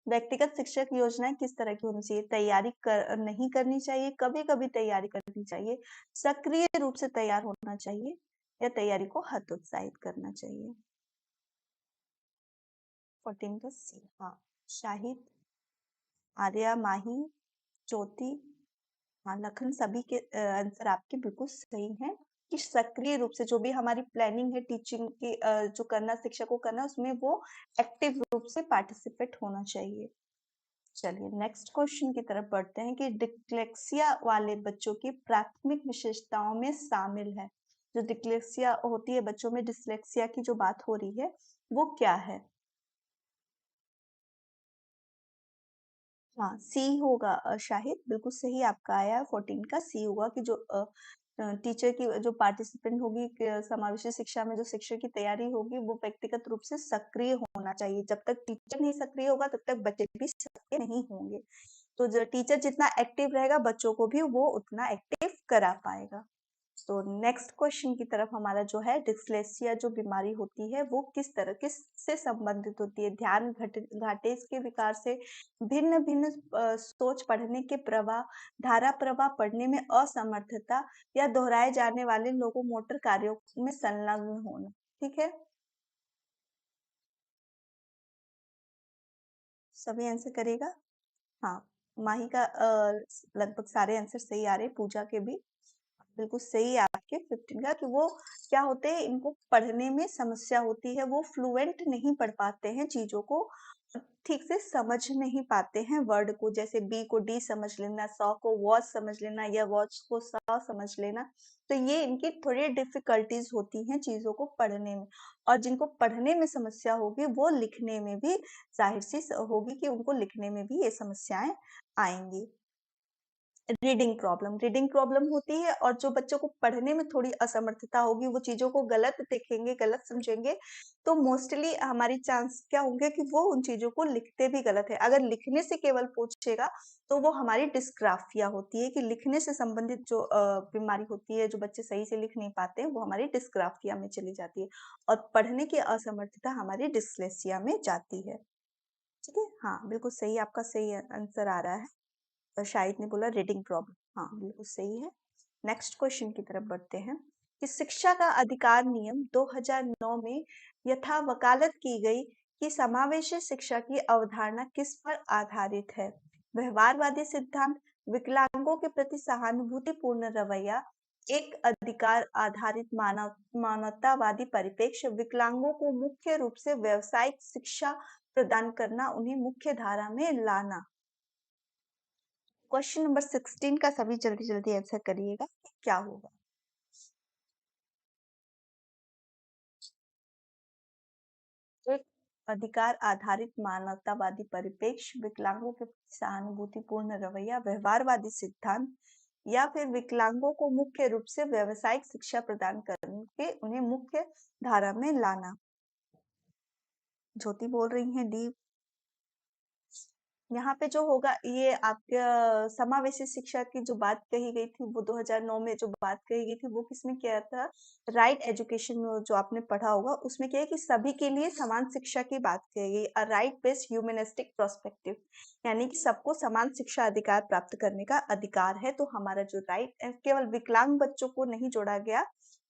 Speaker 1: व्यक्तिगत शिक्षक योजनाएं किस तरह की होनी चाहिए? तैयारी नहीं करनी चाहिए, कभी कभी तैयारी करनी चाहिए, सक्रिय रूप से तैयार होना चाहिए या तैयारी को हतोत्साहित करना चाहिए। 14 का सी, हाँ शाहिद, आर्या, माही, ज्योति, हाँ लखन, सभी के आंसर आपके बिल्कुल सही हैं कि सक्रिय रूप से जो भी हमारी प्लानिंग है टीचिंग की जो करना शिक्षक को करना, उसमें वो एक्टिव रूप से पार्टिसिपेट होना चाहिए। चलिए नेक्स्ट क्वेश्चन की तरफ बढ़ते हैं कि डिस्लेक्सिया वाले बच्चों की प्राथमिक विशेषताओं में शामिल है। जो डिस्लेक्सिया होती है बच्चों में, डिस्लेक्सिया की जो बात हो रही है वो क्या है? हाँ सी होगा शाहिद, बिल्कुल सही आपका आया। 14 का सी होगा कि जो टीचर की जो पार्टिसिपेंट होगी समावेशी शिक्षा में, जो शिक्षक की तैयारी होगी वो व्यक्तिगत रूप से सक्रिय होना चाहिए। जब तक टीचर नहीं सक्रिय होगा तब तक बच्चे भी सक्रिय नहीं होंगे। तो जो टीचर जितना एक्टिव रहेगा बच्चों को भी वो उतना एक्टिव करा पाएगा। तो नेक्स्ट क्वेश्चन की तरफ हमारा जो है, डिस्लेक्सिया जो बीमारी होती है वो किस तरह किस से संबंधित होती है? ध्यान घाटे के विकार से, भिन्न भिन्न सोच, पढ़ने के प्रवाह, धारा प्रवाह, पढ़ने में असमर्थता या दोहराए जाने वाले लोगों मोटर कार्यों में संलग्न होना। ठीक है, सभी आंसर करेगा। हाँ माही का लगभग सारे आंसर सही आ रहे, पूजा के भी बिल्कुल सही है आपके 15 का कि वो क्या होते हैं, इनको पढ़ने में समस्या होती है, वो फ्लुएंट नहीं पढ़ पाते हैं चीजों को, ठीक से समझ नहीं पाते हैं वर्ड को, जैसे बी को डी समझ लेना, सौ को वॉच समझ लेना या वॉच को सौ समझ लेना। तो ये इनकी थोड़ी डिफिकल्टीज होती हैं चीजों को पढ़ने में। और जिनको पढ़ने में समस्या होगी वो लिखने में भी जाहिर सी होगी कि उनको लिखने में भी ये समस्याएं आएंगी। रीडिंग प्रॉब्लम होती है, और जो बच्चों को पढ़ने में थोड़ी असमर्थता होगी, वो चीजों को गलत देखेंगे, गलत समझेंगे, तो मोस्टली हमारी चांस क्या होंगे कि वो उन चीजों को लिखते भी गलत है। अगर लिखने से केवल पूछेगा तो वो हमारी डिस्ग्राफिया होती है कि लिखने से संबंधित जो बीमारी होती है, जो बच्चे सही से लिख नहीं पाते हैं वो हमारी डिस्ग्राफिया में चली जाती है, और पढ़ने की असमर्थता हमारी डिस्लेक्सिया में जाती है। ठीक है, हाँ बिल्कुल सही, आपका सही आंसर आ रहा है। शाहिद ने बोला रीडिंग प्रॉब्लम, हाँ बिल्कुल सही है। नेक्स्ट क्वेश्चन की तरफ बढ़ते हैं कि शिक्षा का अधिकार नियम 2009 में यथा वकालत की गई कि समावेशी शिक्षा की अवधारणा किस पर आधारित है? व्यवहारवादी सिद्धांत, विकलांगों के प्रति सहानुभूतिपूर्ण रवैया, एक अधिकार आधारित मानवतावादी परिप्रेक्ष्य, विकलांगों को मुख्य रूप से व्यावसायिक शिक्षा प्रदान करना, उन्हें मुख्य धारा में लाना। क्वेश्चन नंबर 16 का सभी जल्दी जल्दी आंसर करिएगा, क्या होगा? एक अधिकार आधारित मानवतावादी परिप्रेक्ष्य, विकलांगों के प्रति सहानुभूतिपूर्ण रवैया, व्यवहारवादी सिद्धांत, या फिर विकलांगों को मुख्य रूप से व्यावसायिक शिक्षा प्रदान करके उन्हें मुख्य धारा में लाना। ज्योति बोल रही हैं डी। यहाँ पे जो होगा ये आपके समावेशी शिक्षा की जो बात कही गई थी, वो 2009 में जो बात कही गई थी, वो किसमें किया था? राइट एजुकेशन में जो आपने पढ़ा होगा, उसमें क्या है कि सभी के लिए समान शिक्षा की बात कही गई। A right based humanistic perspective, यानी कि सबको समान शिक्षा अधिकार प्राप्त करने का अधिकार है। तो हमारा जो राइट, केवल विकलांग बच्चों को नहीं जोड़ा गया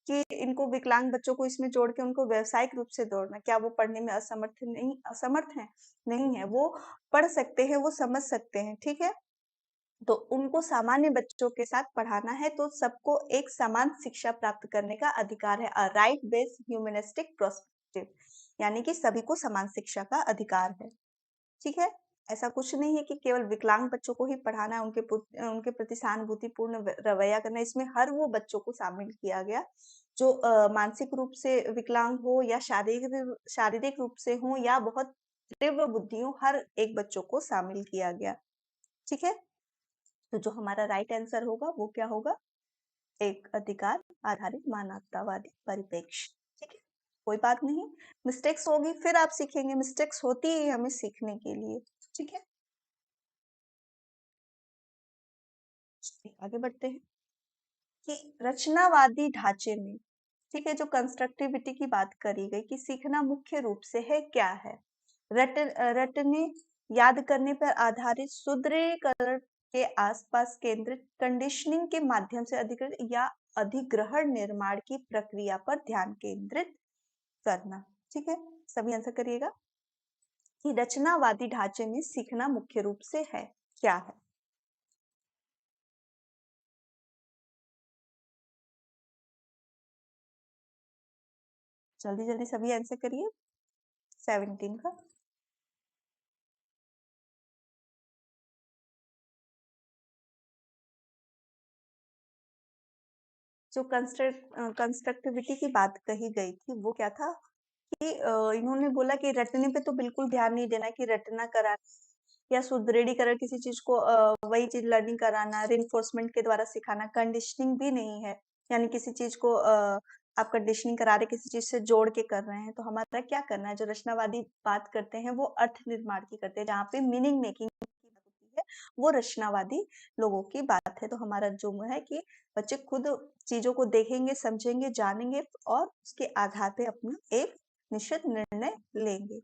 Speaker 1: कि इनको, विकलांग बच्चों को इसमें जोड़ के उनको व्यावसायिक रूप से जोड़ना, क्या वो पढ़ने में असमर्थ हैं? नहीं है, वो पढ़ सकते हैं, वो समझ सकते हैं, ठीक है? तो उनको सामान्य बच्चों के साथ पढ़ाना है, तो सबको एक समान शिक्षा प्राप्त करने का अधिकार है। A right based humanistic perspective, यानी कि सभी को समान शिक्षा का अधिकार है, ठीक है? ऐसा कुछ नहीं है कि केवल विकलांग बच्चों को ही पढ़ाना है, उनके प्रति सहानुभूतिपूर्ण रवैया करना है। इसमें हर वो बच्चों को शामिल किया गया जो मानसिक रूप से विकलांग हो या शारीरिक रूप से हो या बहुत तीव्र बुद्धि हो, हर एक बच्चों को शामिल किया गया, ठीक है? तो जो हमारा राइट आंसर होगा वो क्या होगा? एक अधिकार आधारित मानवतावादी परिप्रेक्ष्य, ठीक है? कोई बात नहीं, मिस्टेक्स होगी फिर आप सीखेंगे, मिस्टेक्स होती है हमें सीखने के लिए, ठीक है? आगे बढ़ते हैं कि रचनावादी ढांचे में, ठीक है, जो कंस्ट्रक्टिविटी की बात करी गई कि सीखना मुख्य रूप से है, क्या है? रटने, याद करने पर आधारित, सुदृढ़ीकरण के आसपास केंद्रित, कंडीशनिंग के माध्यम से अधिकृत या अधिग्रहण निर्माण की प्रक्रिया पर ध्यान केंद्रित करना, ठीक है? सभी आंसर करिएगा कि रचनावादी ढांचे में सीखना मुख्य रूप से है, क्या है? जल्दी जल्दी सभी आंसर करिए 17 का। जो कंस्ट्रक्टिविटी की बात कही गई थी वो क्या था कि इन्होंने बोला कि रटने पे तो बिल्कुल ध्यान नहीं देना कि रटना कराना या सुदृढ़ीकरण, किसी चीज को वही चीज लर्निंग कराना, रिइंफोर्समेंट के द्वारा सिखाना, कंडीशनिंग भी नहीं है, यानी किसी चीज को आप कंडीशनिंग करा रहे, किसी चीज से जोड़ के कर रहे हैं। तो हमारा क्या करना है? जो रचनावादी बात करते हैं वो अर्थ निर्माण की करते हैं, जहाँ पे मीनिंग मेकिंग की बात होती है, वो रचनावादी लोगों की बात है। तो हमारा जो है कि बच्चे खुद चीजों को देखेंगे, समझेंगे, जानेंगे और उसके आधार पे अपना एक निश्चित निर्णय लेंगे,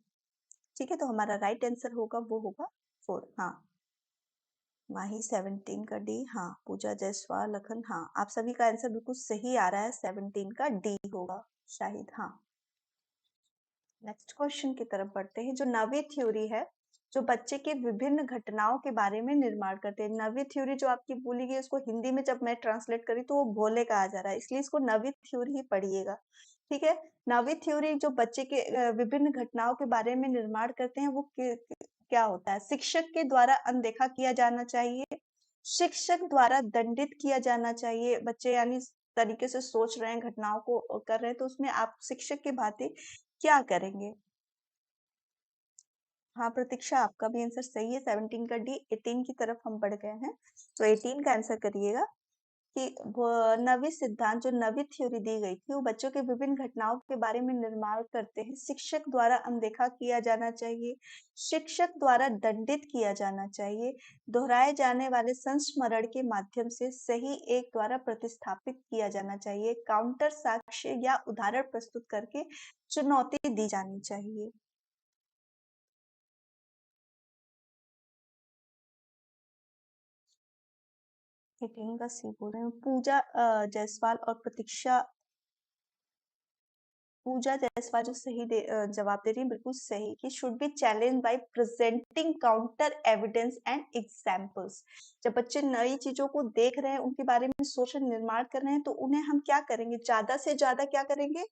Speaker 1: ठीक है? तो हमारा राइट आंसर होगा वो होगा 4। हाँ, माही 17 का डी, हाँ, पूजा जायसवाल, लखन, हाँ, आप सभी का आंसर बिल्कुल सही आ रहा है, 17 का डी होगा शाहिद। हाँ, नेक्स्ट क्वेश्चन की तरफ बढ़ते हैं। जो नवी थ्योरी है, जो बच्चे के विभिन्न घटनाओं के बारे में निर्माण करते हैं, नवी थ्योरी जो आपकी बोली गई, उसको हिंदी में जब मैं ट्रांसलेट करी तो वो भोले कहा जा रहा है, इसलिए इसको नवी थ्योरी ही पढ़िएगा, ठीक है? नवी थ्योरी जो बच्चे के विभिन्न घटनाओं के बारे में निर्माण करते हैं, वो क्या होता है? शिक्षक के द्वारा अनदेखा किया जाना चाहिए, शिक्षक द्वारा दंडित किया जाना चाहिए। बच्चे यानी इस तरीके से सोच रहे हैं, घटनाओं को कर रहे हैं, तो उसमें आप शिक्षक की भांति क्या करेंगे? हाँ, प्रतीक्षा, आपका भी आंसर सही है, 17 का डी। 18 की तरफ हम बढ़ गए हैं, तो 18 का आंसर करिएगा कि नवी सिद्धांत, जो नवी थ्योरी दी गई थी, वो बच्चों के विभिन्न घटनाओं के बारे में निर्माण करते हैं। शिक्षक द्वारा अनदेखा किया जाना चाहिए, शिक्षक द्वारा दंडित किया जाना चाहिए, दोहराए जाने वाले संस्मरण के माध्यम से सही एक द्वारा प्रतिस्थापित किया जाना चाहिए, काउंटर साक्ष्य या उदाहरण प्रस्तुत करके चुनौती दी जानी चाहिए। हिटिंग का सी बोल रहे हैं, पूजा जायसवाल और प्रतीक्षा पूजा जायसवाल जो जवाब दे रही है बिल्कुल सही कि should be challenge by presenting counter evidence and examples. जब बच्चे नई चीजों को देख रहे हैं, उनके बारे में सोशल निर्माण कर रहे हैं, तो उन्हें हम क्या करेंगे, ज्यादा से ज्यादा क्या करेंगे,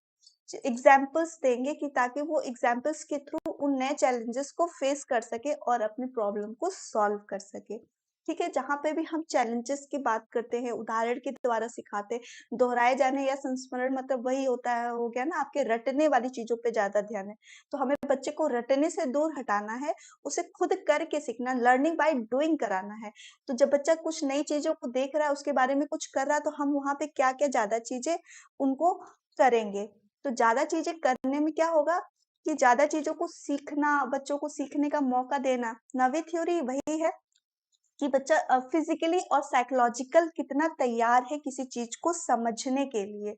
Speaker 1: एग्जाम्पल्स देंगे कि ताकि वो एग्जाम्पल्स के थ्रू उन नए चैलेंजेस को फेस कर सके और अपनी प्रॉब्लम को सॉल्व कर सके। ठीक है, जहाँ पे भी हम चैलेंजेस की बात करते हैं, उदाहरण के द्वारा सिखाते हैं, दोहराए जाने या संस्मरण मतलब वही होता है, हो गया ना, आपके रटने वाली चीजों पे ज्यादा ध्यान है। तो हमें बच्चे को रटने से दूर हटाना है, उसे खुद करके सीखना, लर्निंग बाय डूइंग कराना है। तो जब बच्चा कुछ नई चीजों को देख रहा है, उसके बारे में कुछ कर रहा है, तो हम वहाँ पे क्या-क्या ज्यादा चीजें उनको करेंगे। तो ज़्यादा चीज़ें करने में क्या होगा कि ज़्यादा चीज़ों को सीखना, बच्चों को सीखने का मौका देना। नवी थ्योरी वही है कि बच्चा फिज़िकली और साइकोलॉजिकल कितना तैयार है किसी चीज़ को समझने के लिए।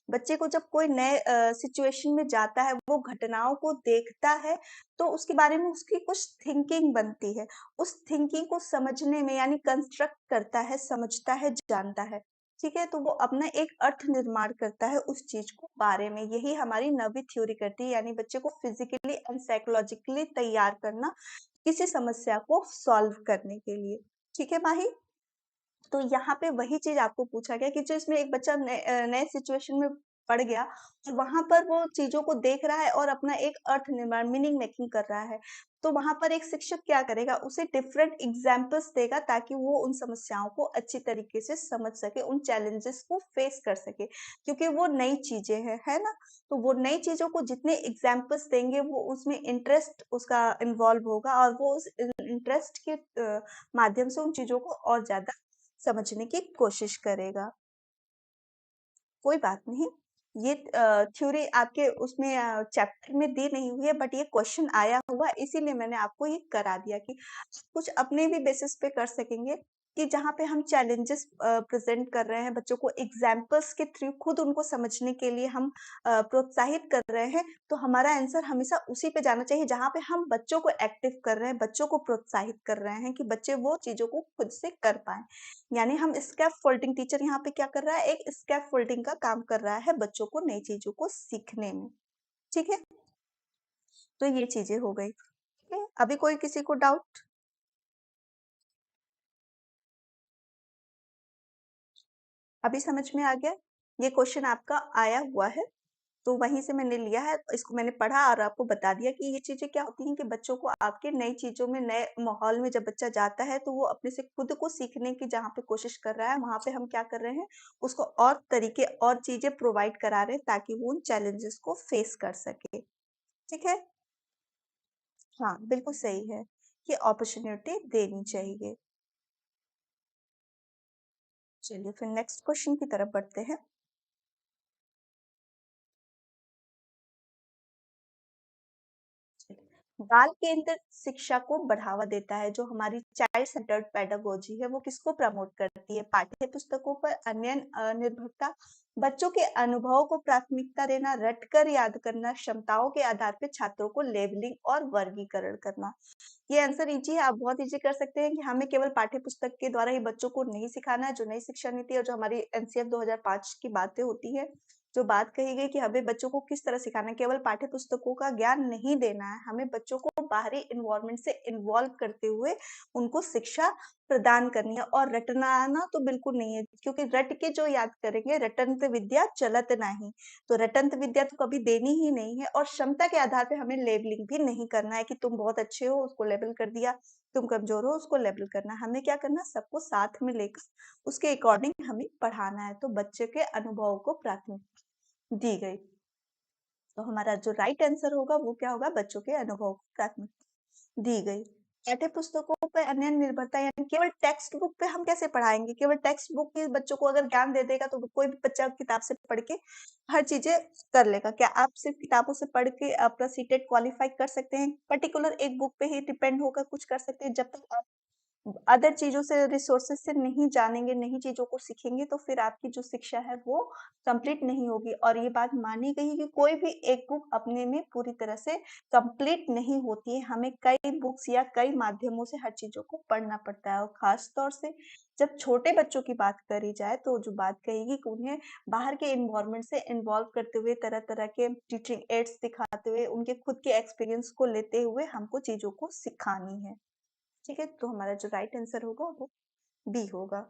Speaker 1: बच्चे को जब कोई नए सिचुएशन में जाता है, वो घटनाओं को देखता है, तो उसके बारे में उसकी कुछ थिंकिंग बनती है। उस थिंकिंग को समझने में यानी कंस्ट्रक्ट करता है, समझता है, जानता है। ठीक है? तो वो अपना एक अर्थ निर्माण करता है उस चीज़ को बारे में। यही हमारी नवी थ्योरी करती है, यानी बच्चे को फिज़िकली एंड साइकोलॉजिकली तैयार करना, किसी समस्या को सॉल्व करने के लिए। ठीक है माही? तो यहाँ पे वही चीज़ आपको पूछा गया कि जो इसमें एक बच्चा नए सिचुएशन में पड़ गया और वहाँ पर वो चीज़ों को देख रहा है और अपना एक अर्थ निर्माण मीनिंग मेकिंग कर रहा है। तो वहाँ पर एक शिक्षक क्या करेगा, उसे डिफरेंट एग्ज़ाम्पल्स देगा ताकि वो उन समस्याओं को अच्छी तरीके से समझ सके, उन चैलेंजेस को फेस कर सके। क्योंकि वो नई चीज़ें हैं, है ना? तो वो नई चीज़ों को जितने एग्ज़ाम्पल्स देंगे, वो उसमें इंटरेस्ट उसका इन्वॉल्व होगा और वो उस इंटरेस्ट के माध्यम से उन चीज़ों को और ज़्यादा समझने की कोशिश करेगा। कोई बात नहीं। ये थ्योरी आपके उसमें चैप्टर में दी नहीं हुई है, बट ये क्वेश्चन आया हुआ है, इसीलिए मैंने आपको ये करा दिया कि कुछ अपने भी बेसिस पे कर सकेंगे कि जहाँ पे हम चैलेंजेस प्रेज़ेंट कर रहे हैं, बच्चों को एग्ज़ाम्पल्स के थ्रू खुद उनको समझने के लिए हम प्रोत्साहित कर रहे हैं, तो हमारा आंसर हमेशा उसी पे जाना चाहिए जहाँ पे हम बच्चों को एक्टिव कर रहे हैं, बच्चों को प्रोत्साहित कर रहे हैं कि बच्चे वो चीज़ों को खुद से कर पाएँ। यानी हम स्कैफोल्डिंग, टीचर यहाँ पे क्या कर रहा है, एक स्कैफोल्डिंग का काम कर रहा है बच्चों को नई चीज़ों को सीखने में। ठीक है? तो ये चीज़ें हो गई। ठीक है? अभी कोई किसी को डाउट? अभी समझ में आ गया? ये क्वेश्चन आपका आया हुआ है, तो वहीं से मैंने लिया है, इसको मैंने पढ़ा और आपको बता दिया कि ये चीज़ें क्या होती हैं कि बच्चों को आपके नई चीज़ों में, नए माहौल में जब बच्चा जाता है, तो वो अपने से खुद को सीखने की जहाँ पे कोशिश कर रहा है, वहाँ पे हम क्या कर रहे हैं, उसको और तरीके और चीज़ें प्रोवाइड करा रहे हैं ताकि वो उन चैलेंजेस को फेस कर सके। ठीक है? हाँ, बिल्कुल सही है, कि अपॉर्च्युनिटी देनी चाहिए। चलिए फिर नेक्स्ट क्वेश्चन की तरफ बढ़ते हैं। बाल केंद्रित शिक्षा को बढ़ावा देता है, जो हमारी चाइल्ड सेंटर्ड पेडागोजी है, वो किसको प्रमोट करती है? पाठ्य पुस्तकों पर अन्यन निर्भरता, बच्चों के अनुभवों को प्राथमिकता देना, रटकर याद करना, क्षमताओं के आधार पर छात्रों को लेबलिंग और वर्गीकरण करना। ये आंसर ईज़ी है, आप बहुत ईज़ी कर सकते हैं कि हमें केवल पाठ्य पुस्तक के द्वारा ही बच्चों को नहीं सिखाना है, जो नई शिक्षा नीति और जो हमारी एनसीएफ 2005 की बातें होती है, जो बात कही गई कि हमें बच्चों को किस तरह सिखाना है, केवल पाठ्य पुस्तकों का ज्ञान नहीं देना है, हमें बच्चों को बाहरी एनवायरनमेंट से इन्वॉल्व करते हुए उनको शिक्षा प्रदान करनी है और रटना तो बिल्कुल नहीं है, क्योंकि रट के जो याद करेंगे, रटंत विद्या चलत नाही। तो रटंत विद्या तो कभी देनी ही नहीं है और क्षमता के आधार पे हमें लेबलिंग भी नहीं करना है कि तुम बहुत अच्छे हो, उसको लेबल कर दिया, तुम कमज़ोर हो, उसको लेबल करना है। हमें क्या करना है, सबको साथ में लेकर उसके अकॉर्डिंग हमें पढ़ाना है, तो बच्चे के अनुभव को प्राथमिकता दी गई। तो हमारा जो राइट आंसर होगा वो क्या होगा, बच्चों के अनुभव को प्राथमिकता दी गई। पाठ्य पुस्तकों पे अन्य निर्भरता, यानी केवल टेक्स्ट बुक पे हम कैसे पढ़ाएँगे? केवल टेक्स्ट बुक ही बच्चों को अगर ज्ञान दे देगा तो कोई भी बच्चा किताब से पढ़ के हर चीज़ें कर लेगा। क्या आप सिर्फ़ किताबों से पढ़ के अपना सीटेट क्वालीफाई कर सकते हैं? पर्टिकुलर एक बुक पे ही डिपेंड होकर कुछ कर सकते हैं? जब तक आप अदर चीज़ों से, रिसोर्सेज़ से नहीं जानेंगे, नई चीज़ों को सीखेंगे, तो फिर आपकी जो शिक्षा है वो कंप्लीट नहीं होगी और ये बात मानी गई है कि कोई भी एक बुक अपने में पूरी तरह से कंप्लीट नहीं होती है। हमें कई बुक्स या कई माध्यमों से हर चीज़ों को पढ़ना पड़ता है और ख़ास तौर से जब छोटे बच्चों की बात करी जाए तो जो बात कहेगी कि उन्हें बाहर के इन्वायरमेंट से इन्वॉल्व करते हुए तरह-तरह के टीचिंग एड्स दिखाते हुए उनके खुद के एक्सपीरियंस को लेते हुए हमको चीज़ों को सिखानी है। ठीक है? तो हमारा जो राइट आंसर होगा वो बी होगा।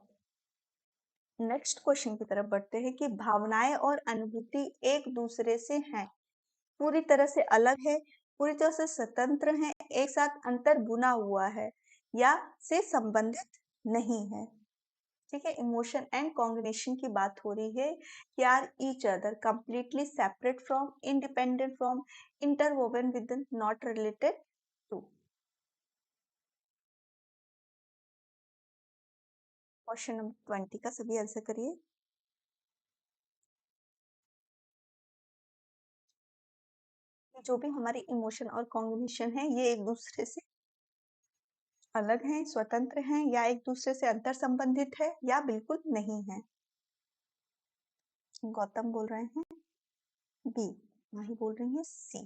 Speaker 1: नेक्स्ट क्वेश्चन की तरफ बढ़ते हैं कि भावनाएं और अनुभूति एक दूसरे से हैं, पूरी तरह से अलग है, पूरी तरह से स्वतंत्र हैं, एक साथ अंतर बुना हुआ है या से संबंधित नहीं है। ठीक है, इमोशन एंड कॉग्निशन की बात हो रही है कि are each other completely separate from, independent from, interwoven with, not related to. Question number 20 का सभी आंसर करिए। जो भी हमारे इमोशन और कॉग्निशन है ये एक दूसरे से अलग हैं, स्वतंत्र हैं या एक दूसरे से अंतर संबंधित है या बिल्कुल नहीं है। गौतम बोल रहे हैं बी, माही बोल रही है सी,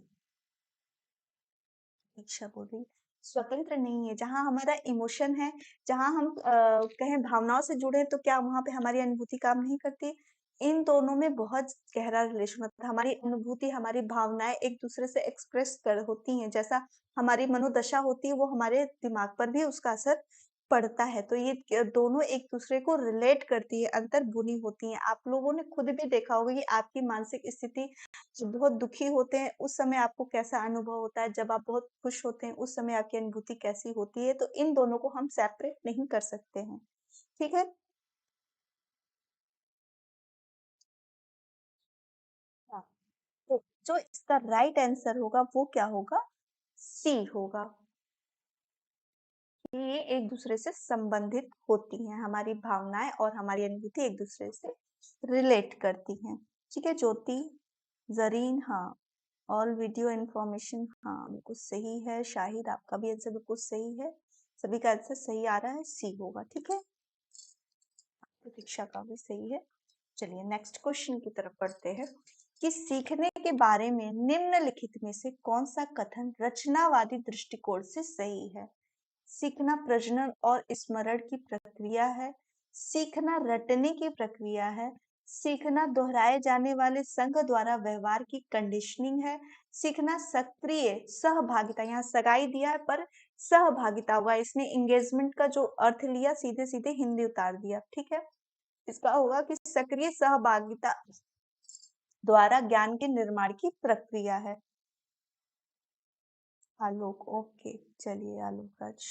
Speaker 1: दीक्षा बोल रही है स्वतंत्र नहीं है। जहां हमारा इमोशन है, जहां हम कहें भावनाओं से जुड़े हैं, तो क्या वहां पे हमारी अनुभूति काम नहीं करती? इन दोनों में बहुत गहरा रिलेशन होता है। हमारी अनुभूति, हमारी भावनाएं एक दूसरे से एक्सप्रेस कर होती हैं। जैसा हमारी मनोदशा होती है वो हमारे दिमाग पर भी उसका असर पड़ता है। तो ये दोनों एक दूसरे को रिलेट करती है, अंतर बुनी होती हैं। आप लोगों ने खुद भी देखा होगा कि आपकी मानसिक स्थिति जब बहुत दुखी होते हैं उस समय आपको कैसा अनुभव होता है, जब आप बहुत खुश होते हैं उस समय आपकी अनुभूति कैसी होती है। तो इन दोनों को हम सेपरेट नहीं कर सकते हैं। ठीक है। हाँ, तो जो इसका राइट आंसर होगा वो क्या होगा? सी होगा। ये एक दूसरे से संबंधित होती हैं, हमारी भावनाएं और हमारी अनुभूति एक दूसरे से रिलेट करती हैं। ठीक है ज्योति, जरीन, हाँ, ऑल वीडियो इन्फॉर्मेशन, हाँ बिल्कुल सही है। शाहिद आपका भी आंसर बिल्कुल सही है, सभी का आंसर सही आ रहा है, सी होगा। ठीक है, प्रतीक्षा का भी सही है। चलिए नेक्स्ट क्वेश्चन की तरफ बढ़ते हैं कि सीखने के बारे में निम्नलिखित में से कौन सा कथन रचनावादी दृष्टिकोण से सही है? सीखना प्रजनन और स्मरण की प्रक्रिया है, सीखना रटने की प्रक्रिया है, सीखना दोहराए जाने वाले संघ द्वारा व्यवहार की कंडीशनिंग है, सीखना सक्रिय सहभागिता, यहाँ सगाई दिया है पर सहभागिता हुआ, इसने एंगेजमेंट का जो अर्थ लिया सीधे सीधे हिंदी उतार दिया। ठीक है, इसका होगा कि सक्रिय सहभागिता द्वारा ज्ञान के निर्माण की प्रक्रिया है। आलोक, ओके, चलिए आलोक राज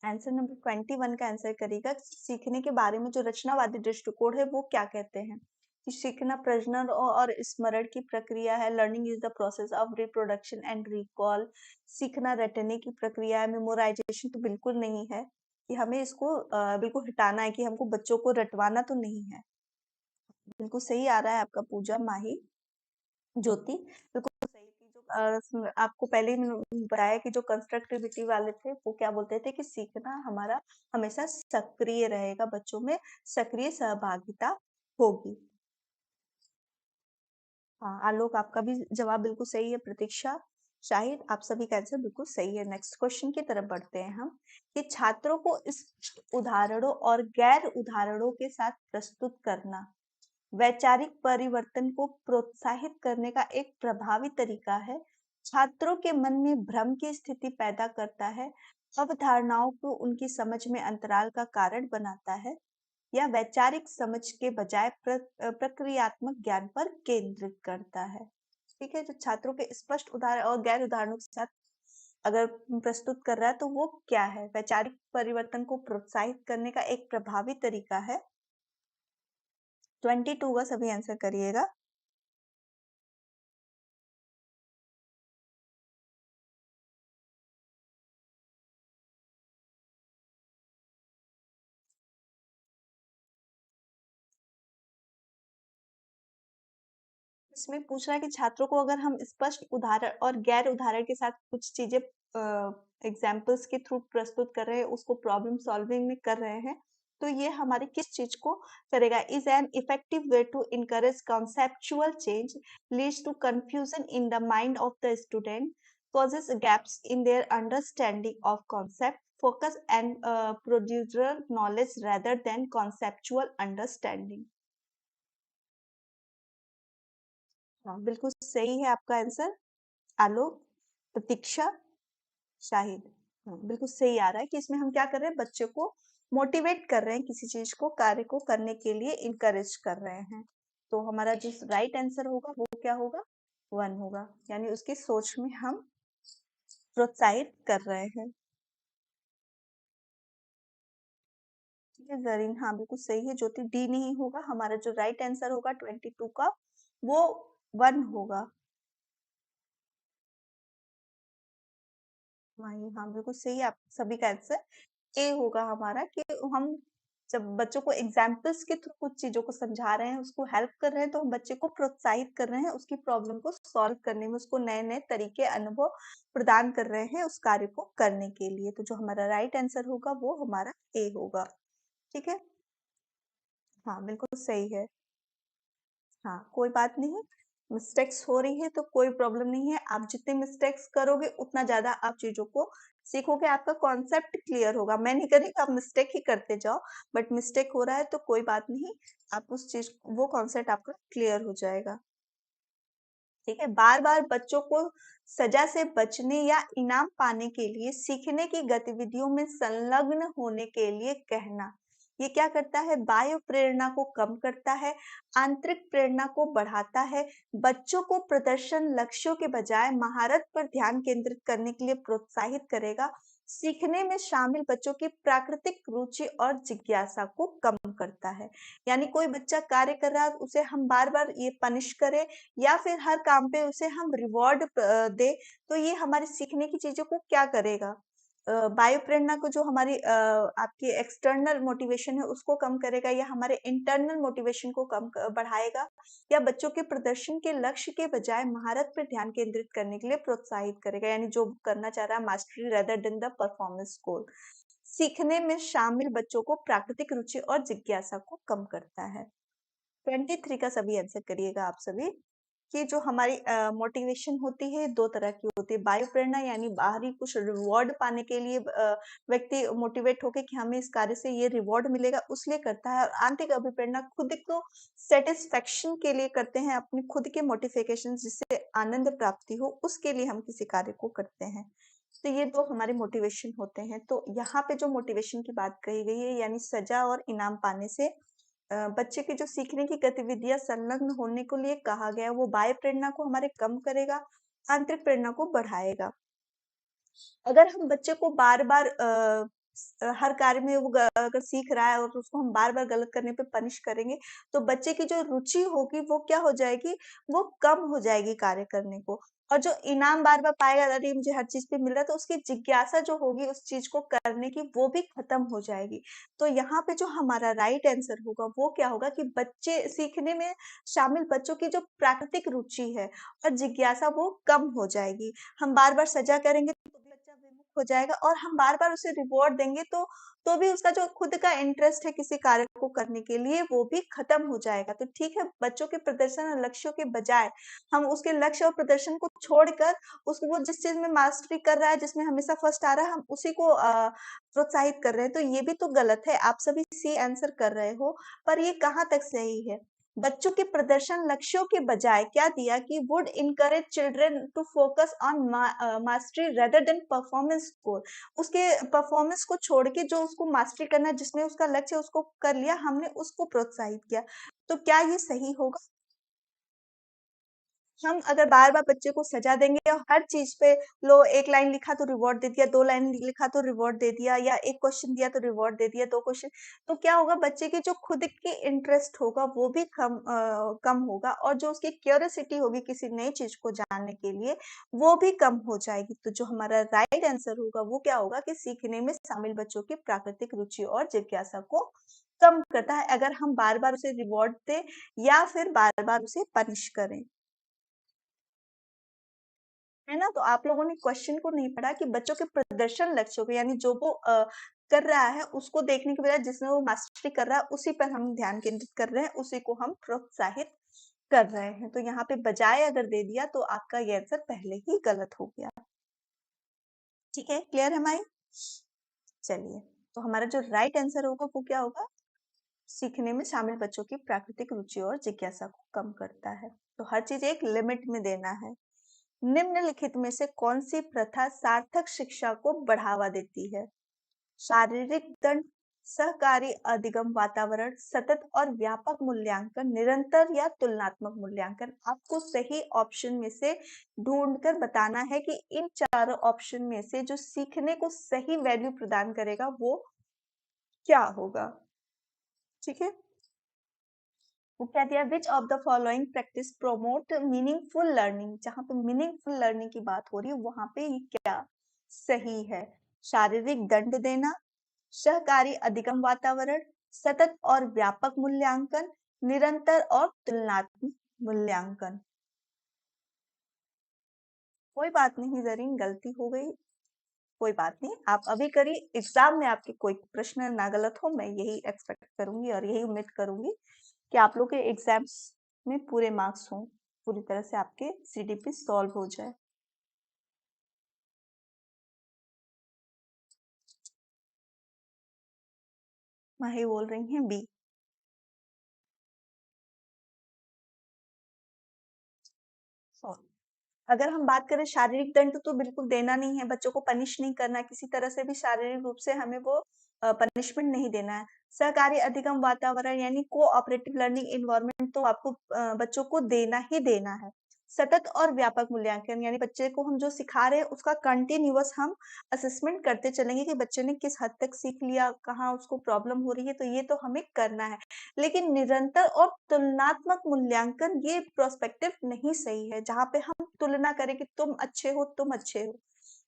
Speaker 1: आंसर नंबर 21 का आंसर करेगा। सीखने के बारे में जो रचनावादी दृष्टिकोण है वो क्या कहते हैं कि सीखना प्रजनन और स्मरण की प्रक्रिया है, learning is the process of reproduction and recall. सीखना रटने की प्रक्रिया है, मेमोराइजेशन तो बिल्कुल नहीं है कि हमें इसको बिल्कुल हटाना है कि हमको बच्चों को रटवाना तो नहीं है। बिल्कुल सही आ रहा है आपका पूजा, माही, ज्योति, बिल्कुल सही थी। जो आपको पहले ही मैंने बताया कि जो कंस्ट्रक्टिविटी वाले थे वो क्या बोलते थे कि सीखना हमारा हमेशा सक्रिय रहेगा, बच्चों में सक्रिय सहभागिता होगी। हाँ आलोक आपका भी जवाब बिल्कुल सही है। प्रतीक्षा, शाहिद, आप सभी का आंसर बिल्कुल सही है। नेक्स्ट क्वेश्चन की तरफ बढ़ते हैं हम कि छात्रों को इस उदाहरणों और गैर उदाहरणों के साथ प्रस्तुत करना वैचारिक परिवर्तन को प्रोत्साहित करने का एक प्रभावी तरीका है, छात्रों के मन में भ्रम की स्थिति पैदा करता है, अवधारणाओं को उनकी समझ में अंतराल का कारण बनाता है या वैचारिक समझ के बजाय प्रक्रियात्मक ज्ञान पर केंद्रित करता है। ठीक है, जो छात्रों के स्पष्ट उदाहरण और गैर उदाहरणों के साथ अगर प्रस्तुत कर रहा है तो वो क्या है? वैचारिक परिवर्तन को प्रोत्साहित करने का एक प्रभावी तरीका है। 22 का सभी आंसर करिएगा। इसमें पूछ रहा है कि छात्रों को अगर हम स्पष्ट उदाहरण और गैर उदाहरण के साथ कुछ चीजें एग्जाम्पल्स के थ्रू प्रस्तुत कर रहे हैं, उसको प्रॉब्लम सॉल्विंग में कर रहे हैं, तो ये हमारी किस चीज को करेगा? Is an effective way to encourage conceptual change, leads to confusion in the mind of the student, causes gaps in their understanding of concept, focus and procedural knowledge rather than conceptual understanding. हाँ, बिल्कुल सही है आपका answer. आलोक, प्रतीक्षा, शाहिद। हाँ, बिल्कुल सही आ रहा है कि इसमें हम क्या कर रहे हैं, बच्चे को मोटिवेट कर रहे हैं, किसी चीज को, कार्य को करने के लिए इनकरेज कर रहे हैं। तो हमारा जो राइट आंसर होगा वो क्या होगा, 1 होगा, यानी उसकी सोच में हम प्रोत्साहित कर रहे हैं। ठीक है जरीन, हाँ बिल्कुल सही है। ज्योति, डी नहीं होगा, हमारा जो राइट आंसर होगा 22 का वो 1 होगा। वही, हाँ बिल्कुल सही है, आप सभी का आंसर ए होगा हमारा। कि हम जब बच्चों को एग्जाम्पल्स के थ्रू कुछ चीजों को समझा रहे हैं, उसको हेल्प कर रहे हैं, तो हम बच्चे को प्रोत्साहित कर रहे हैं उसकी प्रॉब्लम को सॉल्व करने में, उसको नए नए तरीके, अनुभव प्रदान कर रहे हैं उस कार्य को करने के लिए। तो जो हमारा राइट आंसर होगा वो हमारा ए होगा। ठीक है, हाँ बिल्कुल सही है। हाँ, कोई बात नहीं, मिस्टेक्स हो रही है तो कोई प्रॉब्लम नहीं है। आप जितने मिस्टेक्स करोगे उतना ज़्यादा आप चीज़ों को सीखोगे, आपका कॉन्सेप्ट क्लियर होगा। मैं नहीं कह रही कि आप मिस्टेक ही करते जाओ, बट मिस्टेक हो रहा है तो कोई बात नहीं, आप उस चीज़ वो कॉन्सेप्ट आपका क्लियर हो जाएगा। ठीक है, बार-बार बच्चों को सजा से बचने या इनाम पाने के लिए सीखने की गतिविधियों में संलग्न होने के लिए कहना। ये क्या करता है, बाह्य प्रेरणा को कम करता है, आंतरिक प्रेरणा को बढ़ाता है, बच्चों को प्रदर्शन लक्ष्यों के बजाय महारत पर ध्यान केंद्रित करने के लिए प्रोत्साहित करेगा, सीखने में शामिल बच्चों की प्राकृतिक रुचि और जिज्ञासा को कम करता है। यानी कोई बच्चा कार्य कर रहा है, उसे हम बार-बार ये पनिश करें या फिर हर काम पे उसे हम रिवॉर्ड दें, तो ये हमारे सीखने की चीज़ों को क्या करेगा, बाह्य प्रेरणा को, जो हमारी आपकी एक्सटर्नल मोटिवेशन है उसको कम करेगा, या हमारे इंटरनल मोटिवेशन को कम बढ़ाएगा, या बच्चों के प्रदर्शन के लक्ष्य के बजाय महारत पर ध्यान केंद्रित करने के लिए प्रोत्साहित करेगा, यानी जो करना चाह रहा है mastery rather than the performance goal. सीखने में शामिल बच्चों को प्राकृतिक रुचि और जिज्ञासा को कम करता है। 23 का सभी आंसर करिएगा आप सभी। कि जो हमारी मोटिवेशन होती है 2 तरह की होती है। बाह्य प्रेरणा यानी बाहरी कुछ रिवॉर्ड पाने के लिए व्यक्ति मोटिवेट होके कि हमें इस कार्य से ये रिवॉर्ड मिलेगा, उसलिए करता है। और आंतरिक अभिप्रेरणा खुद को सैटिस्फैक्शन के लिए करते हैं, अपनी खुद के मोटिफिकेशन, जिससे आनंद प्राप्ति हो, उसके लिए हम किसी कार्य को करते हैं। तो ये 2 हमारे मोटिवेशन होते हैं। तो यहाँ पे जो मोटिवेशन की बात कही गई है, यानी सजा और इनाम पाने से बच्चे की जो सीखने की गतिविधियां संलग्न होने को लिए कहा गया, वो बाह्य प्रेरणा को हमारे कम करेगा, आंतरिक प्रेरणा को बढ़ाएगा। अगर हम बच्चे को बार-बार हर कार्य में वो अगर सीख रहा है और उसको हम बार-बार गलत करने पे पनिश करेंगे, तो बच्चे की जो रुचि होगी वो क्या हो जाएगी, वो कम हो जाएगी कार्य करने को। और जो इनाम बार-बार पाएगा, अरे मुझे हर चीज़ पे मिल रहा है, तो उसकी जिज्ञासा जो होगी उस चीज़ को करने की, वो भी खत्म हो जाएगी। तो यहाँ पे जो हमारा राइट आंसर होगा वो क्या होगा कि बच्चे सीखने में शामिल बच्चों की जो प्राकृतिक रुचि है और जिज्ञासा वो कम हो जाएगी। हम बार-बार सजा करेंगे तो भी बच्चा विमुख हो जाएगा, और हम बार-बार उसे रिवॉर्ड देंगे तो भी उसका जो खुद का इंटरेस्ट है किसी कार्य को करने के लिए, वो भी खत्म हो जाएगा। तो ठीक है, बच्चों के प्रदर्शन और लक्ष्यों के बजाय हम उसके लक्ष्य और प्रदर्शन को छोड़कर उसको, वो जिस चीज़ में मास्टरी कर रहा है, जिसमें हमेशा फर्स्ट आ रहा है, हम उसी को प्रोत्साहित कर रहे हैं। तो ये भी तो गलत है। आप सभी सी आंसर कर रहे हो, पर ये कहाँ तक सही है? बच्चों के प्रदर्शन लक्ष्यों के बजाय क्या दिया कि would encourage children to focus on mastery rather than performance goal. उसके परफॉर्मेंस को छोड़ के जो उसको मास्टरी करना है, जिसमें उसका लक्ष्य है, उसको कर लिया हमने, उसको प्रोत्साहित किया। तो क्या ये सही होगा? हम अगर बार-बार बच्चे को सजा देंगे और हर चीज़ पे, लो 1 लाइन लिखा तो रिवॉर्ड दे दिया, 2 लाइन लिखा तो रिवॉर्ड दे दिया, या 1 क्वेश्चन दिया तो रिवॉर्ड दे दिया, 2 क्वेश्चन, तो क्या होगा, बच्चे की जो खुद की इंटरेस्ट होगा वो भी कम होगा, और जो उसकी क्यूरियोसिटी होगी किसी नई चीज़ को जानने के लिए, वो भी कम हो जाएगी। तो जो हमारा राइट आंसर होगा वो क्या होगा कि सीखने में शामिल बच्चों की प्राकृतिक रुचि और जिज्ञासा को कम करता है, अगर हम बार-बार उसे रिवॉर्ड दें या फिर बार-बार उसे पनिश करें। है ना? तो आप लोगों ने क्वेश्चन को नहीं पढ़ा कि बच्चों के प्रदर्शन लक्ष्यों को, यानी जो वो कर रहा है उसको देखने के बजाय जिसमें वो मास्टरी कर रहा है उसी पर हम ध्यान केंद्रित कर रहे हैं, उसी को हम प्रोत्साहित कर रहे हैं। तो यहाँ पे बजाय अगर दे दिया तो आपका ये आंसर पहले ही गलत हो गया। ठीक है, क्लियर है माई? चलिए, तो हमारा जो राइट आंसर होगा वो क्या होगा? सीखने में शामिल बच्चों की प्राकृतिक रुचि और जिज्ञासा को कम करता है। तो हर चीज एक लिमिट में देना है। निम्नलिखित में से कौन सी प्रथा सार्थक शिक्षा को बढ़ावा देती है? शारीरिक दंड, सहकारी अधिगम वातावरण, सतत और व्यापक मूल्यांकन, निरंतर या तुलनात्मक मूल्यांकन। आपको सही ऑप्शन में से ढूंढकर बताना है कि इन चारों ऑप्शन में से जो सीखने को सही वैल्यू प्रदान करेगा वो क्या होगा। ठीक है, वो क्या दिया? Which of the following practice promote meaningful learning. जहां पे मीनिंगफुल लर्निंग की बात हो रही है वहां पे ये क्या सही है? शारीरिक दंड देना, सहकारी अधिगम वातावरण, सतत और व्यापक मूल्यांकन, निरंतर और तुलनात्मक मूल्यांकन। कोई बात नहीं जरीन, गलती हो गई, कोई बात नहीं, आप अभी करिए। एग्जाम में आपके कोई प्रश्न ना गलत हो, मैं यही एक्सपेक्ट करूंगी और यही उम्मीद करूंगी कि आप लोग के एग्जाम्स में पूरे मार्क्स हों, पूरी तरह से आपके सीडीपी सॉल्व हो जाए। माही बोल रही हैं बी। अगर हम बात करें शारीरिक दंड तो बिल्कुल देना नहीं है, बच्चों को पनिश नहीं करना, किसी तरह से भी शारीरिक रूप से हमें वो पनिशमेंट नहीं देना है। सहकारी अधिगम वातावरण यानी कोऑपरेटिव लर्निंग इन्वायरमेंट तो आपको बच्चों को देना ही देना है। सतत और व्यापक मूल्यांकन यानी बच्चे को हम जो सिखा रहे हैं उसका कंटिन्यूअस हम असेसमेंट करते चलेंगे कि बच्चे ने किस हद तक सीख लिया, कहाँ उसको प्रॉब्लम हो रही है, तो ये तो हमें करना है। लेकिन निरंतर और तुलनात्मक मूल्यांकन ये प्रोस्पेक्टिव नहीं सही है, जहां पे हम तुलना करें कि तुम अच्छे हो, तुम अच्छे हो।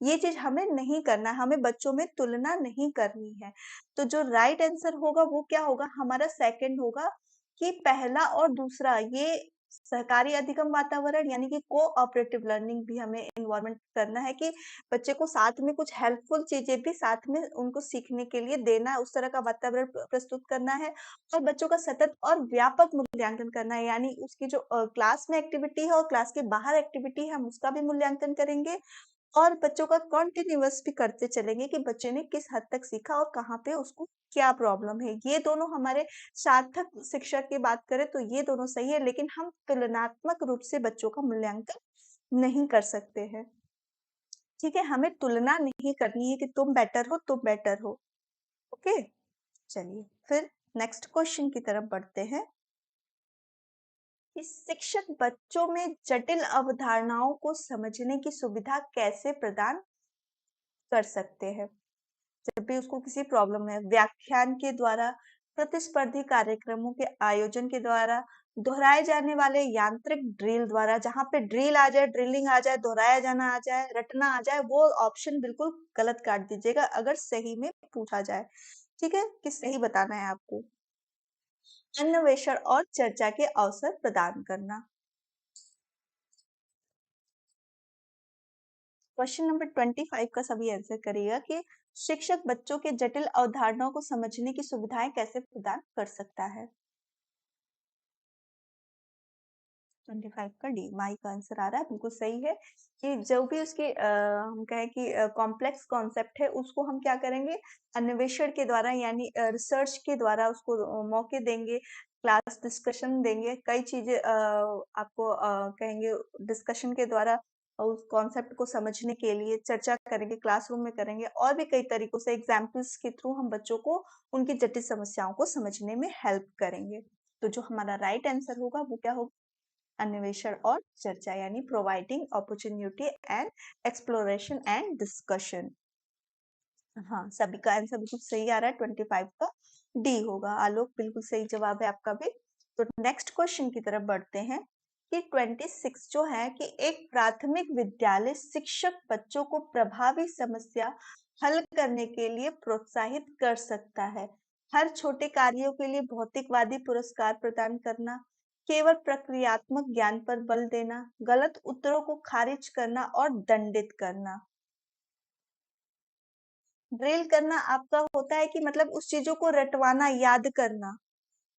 Speaker 1: ये चीज हमें नहीं करना है, हमें बच्चों में तुलना नहीं करनी है। तो जो राइट आंसर होगा वो क्या होगा? हमारा सेकंड होगा कि पहला और दूसरा ये सहकारी अधिगम वातावरण यानी कि कोऑपरेटिव लर्निंग भी हमें इन्वॉल्वमेंट करना है कि बच्चे को साथ में कुछ हेल्पफुल चीजें भी साथ में उनको सीखने के लिए देना है, उस तरह का वातावरण प्रस्तुत करना है। और बच्चों का सतत और व्यापक मूल्यांकन करना है यानी उसकी जो क्लास में एक्टिविटी है और क्लास के बाहर एक्टिविटी है हम उसका भी मूल्यांकन करेंगे। और बच्चों का कॉन्टिन्यूअस भी करते चलेंगे कि बच्चे ने किस हद तक सीखा और कहाँ पे उसको क्या प्रॉब्लम है। ये दोनों हमारे सार्थक शिक्षा की बात करें तो ये दोनों सही है, लेकिन हम तुलनात्मक रूप से बच्चों का मूल्यांकन नहीं कर सकते हैं। ठीक है, हमें तुलना नहीं करनी है कि तुम बेटर हो, तुम बेटर हो। ओके, चलिए फिर नेक्स्ट क्वेश्चन की तरफ बढ़ते हैं कि शिक्षक बच्चों में जटिल अवधारणाओं को समझने की सुविधा कैसे प्रदान कर सकते हैं? जब भी उसको किसी प्रॉब्लम है, व्याख्यान के द्वारा, प्रतिस्पर्धी कार्यक्रमों के आयोजन के द्वारा, दोहराए जाने वाले यांत्रिक ड्रिल द्वारा। जहां पे ड्रिल आ जाए, ड्रिलिंग आ जाए, दोहराया जाना आ जाए, रटना आ जाए, वो ऑप्शन बिल्कुल गलत काट दीजिएगा अगर सही में पूछा जाए। ठीक है, कि सही बताना है आपको। अन्वेषण और चर्चा के अवसर प्रदान करना। क्वेश्चन नंबर 25 का सभी आंसर करिएगा कि शिक्षक बच्चों के जटिल अवधारणाओं को समझने की सुविधाएं कैसे प्रदान कर सकता है? 25 का डी माई का आंसर आ रहा है, बिल्कुल सही है कि जो भी उसकी हम कहें कि कॉम्प्लेक्स कॉन्सेप्ट है उसको हम क्या करेंगे? अन्वेषण के द्वारा यानी रिसर्च के द्वारा उसको मौके देंगे, क्लास डिस्कशन देंगे, कई चीजें आपको कहेंगे डिस्कशन के द्वारा उस कॉन्सेप्ट को समझने के लिए चर्चा करेंगे, क्लासरूम में करेंगे और भी कई तरीकों से एग्जाम्पल्स के थ्रू हम बच्चों को उनकी जटिल समस्याओं को समझने में हेल्प करेंगे। तो जो हमारा राइट आंसर होगा वो क्या होगा? अन्वेषण और चर्चा यानी providing opportunity and exploration and discussion. हाँ, सभी का आंसर बिल्कुल सही आ रहा है, 25 का डी होगा। आलोक, बिल्कुल सही जवाब है आपका भी। तो नेक्स्ट क्वेश्चन की तरफ बढ़ते हैं कि 26 जो है कि एक प्राथमिक विद्यालय शिक्षक बच्चों को प्रभावी समस्या हल करने के लिए प्रोत्साहित कर सकता है। हर छोटे कार्यों के लिए भौतिकवादी पुरस्कार प्रदान करना, केवल प्रक्रियात्मक ज्ञान पर बल देना, गलत उत्तरों को खारिज करना और दंडित करना। ड्रिल करना आपका होता है कि मतलब उस चीजों को रटवाना, याद करना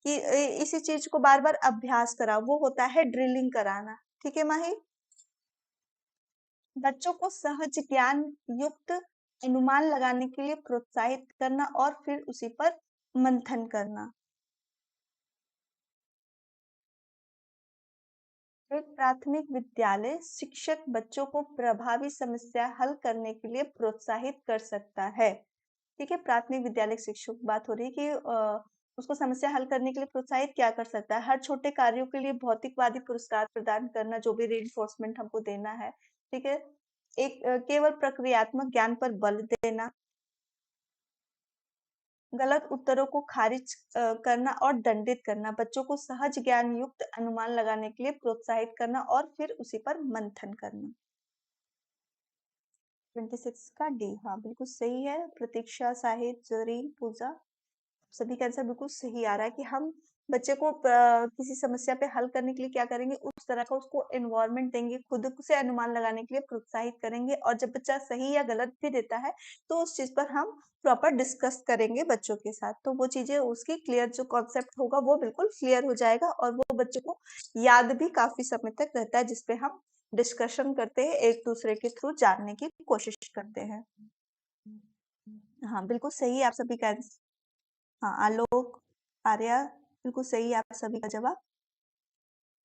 Speaker 1: कि इसी चीज को बार बार अभ्यास करा, वो होता है ड्रिलिंग कराना। ठीक है माही? बच्चों को सहज ज्ञान युक्त अनुमान लगाने के लिए प्रोत्साहित करना और फिर उसी पर मंथन करना। एक प्राथमिक विद्यालय शिक्षक बच्चों को प्रभावी समस्या हल करने के लिए प्रोत्साहित कर सकता है। ठीक है, प्राथमिक विद्यालय शिक्षक की बात हो रही है कि उसको समस्या हल करने के लिए प्रोत्साहित क्या कर सकता है? हर छोटे कार्यों के लिए भौतिकवादी पुरस्कार प्रदान करना, जो भी रीइंफोर्समेंट हमको देना है, ठीक है? एक केवल प्रक्रियात्मक ज्ञान पर बल देना, गलत उत्तरों को खारिज करना और दंडित करना, बच्चों को सहज ज्ञान युक्त अनुमान लगाने के लिए प्रोत्साहित करना और फिर उसी पर मंथन करना। 26 का डी, हाँ बिल्कुल सही है। प्रतीक्षा, साहिद, जरीन, पूजा, सभी का आंसर बिल्कुल सही आ रहा है कि हम बच्चे को किसी समस्या पे हल करने के लिए क्या करेंगे, उस तरह का उसको एनवायरनमेंट देंगे, खुद से अनुमान लगाने के लिए प्रोत्साहित करेंगे, और जब बच्चा सही या गलत भी देता है तो उस चीज पर हम प्रॉपर डिस्कस करेंगे बच्चों के साथ, तो वो चीजें उसकी क्लियर, जो कॉन्सेप्ट होगा वो बिल्कुल क्लियर हो जाएगा और वो बच्चे को याद भी काफी समय तक रहता है, जिसपे हम डिस्कशन करते हैं, एक दूसरे के थ्रू जानने की कोशिश करते हैं। हाँ बिल्कुल सही है आप सभी का। हाँ, आलोक, आर्या, बिल्कुल सही है आप सभी का जवाब।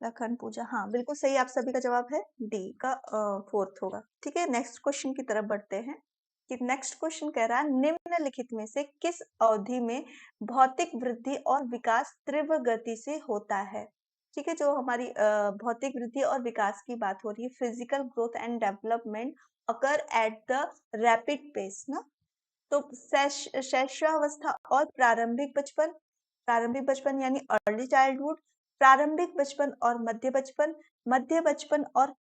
Speaker 1: लखन, पूजा, हाँ बिल्कुल सही, आप सभी का जवाब है डी का, फोर्थ होगा। ठीक है, नेक्स्ट क्वेश्चन की तरफ बढ़ते हैं कि नेक्स्ट क्वेश्चन कह रहा है निम्नलिखित में से किस अवधि में भौतिक वृद्धि और विकास तीव्र गति से होता है। ठीक है, जो हमारी भौतिक वृद्धि और विकास की बात हो रही है, physical growth and development occur at the rapid pace ना, तो शैशवावस्था और प्रारंभिक बचपन यानी अर्ली चाइल्डहुड, प्रारंभिक बचपन और मध्य बचपन और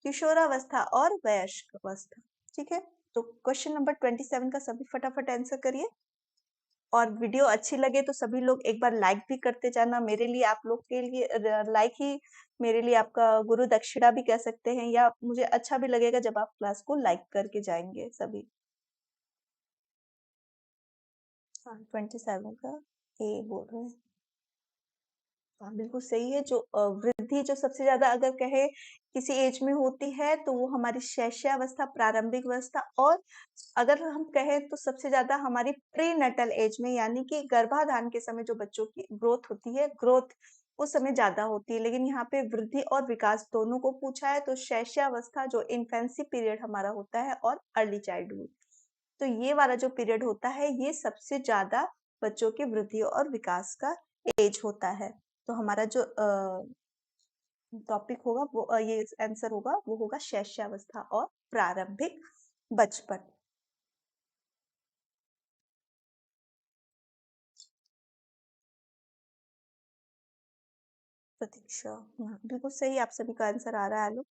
Speaker 1: किशोरावस्था और वयस्क अवस्था। ठीक है, तो क्वेश्चन नंबर 27 का सभी फटाफट आंसर करिए, और वीडियो अच्छी लगे तो सभी लोग एक बार लाइक भी करते जाना। मेरे लिए, आप लोग के लिए लाइक ही मेरे लिए आपका गुरु दक्षिणा भी कह सकते हैं, या मुझे अच्छा भी लगेगा जब आप क्लास को लाइक करके जाएंगे सभी। हाँ 27 का ए बोल रहे हैं। हाँ बिल्कुल सही है, जो वृद्धि जो सबसे ज्यादा अगर कहे किसी एज में होती है तो वो हमारी शैशवावस्था, प्रारंभिक अवस्था, और अगर हम कहें तो सबसे ज्यादा हमारी प्री नटल एज में, यानी कि गर्भाधान के समय जो बच्चों की ग्रोथ होती है, ग्रोथ उस समय ज्यादा होती है। लेकिन यहाँ पे वृद्धि और विकास दोनों को पूछा है, तो शैशवावस्था जो इन्फेंसी पीरियड हमारा होता है, और अर्ली चाइल्डहुड, तो ये वाला जो पीरियड होता है ये सबसे ज्यादा बच्चों की वृद्धि और विकास का एज होता है। तो हमारा जो टॉपिक होगा वो ये आंसर होगा, वो होगा शैशवावस्था और प्रारंभिक बचपन। प्रतीक्षा, बिल्कुल सही, आप सभी का आंसर आ रहा है आलोक।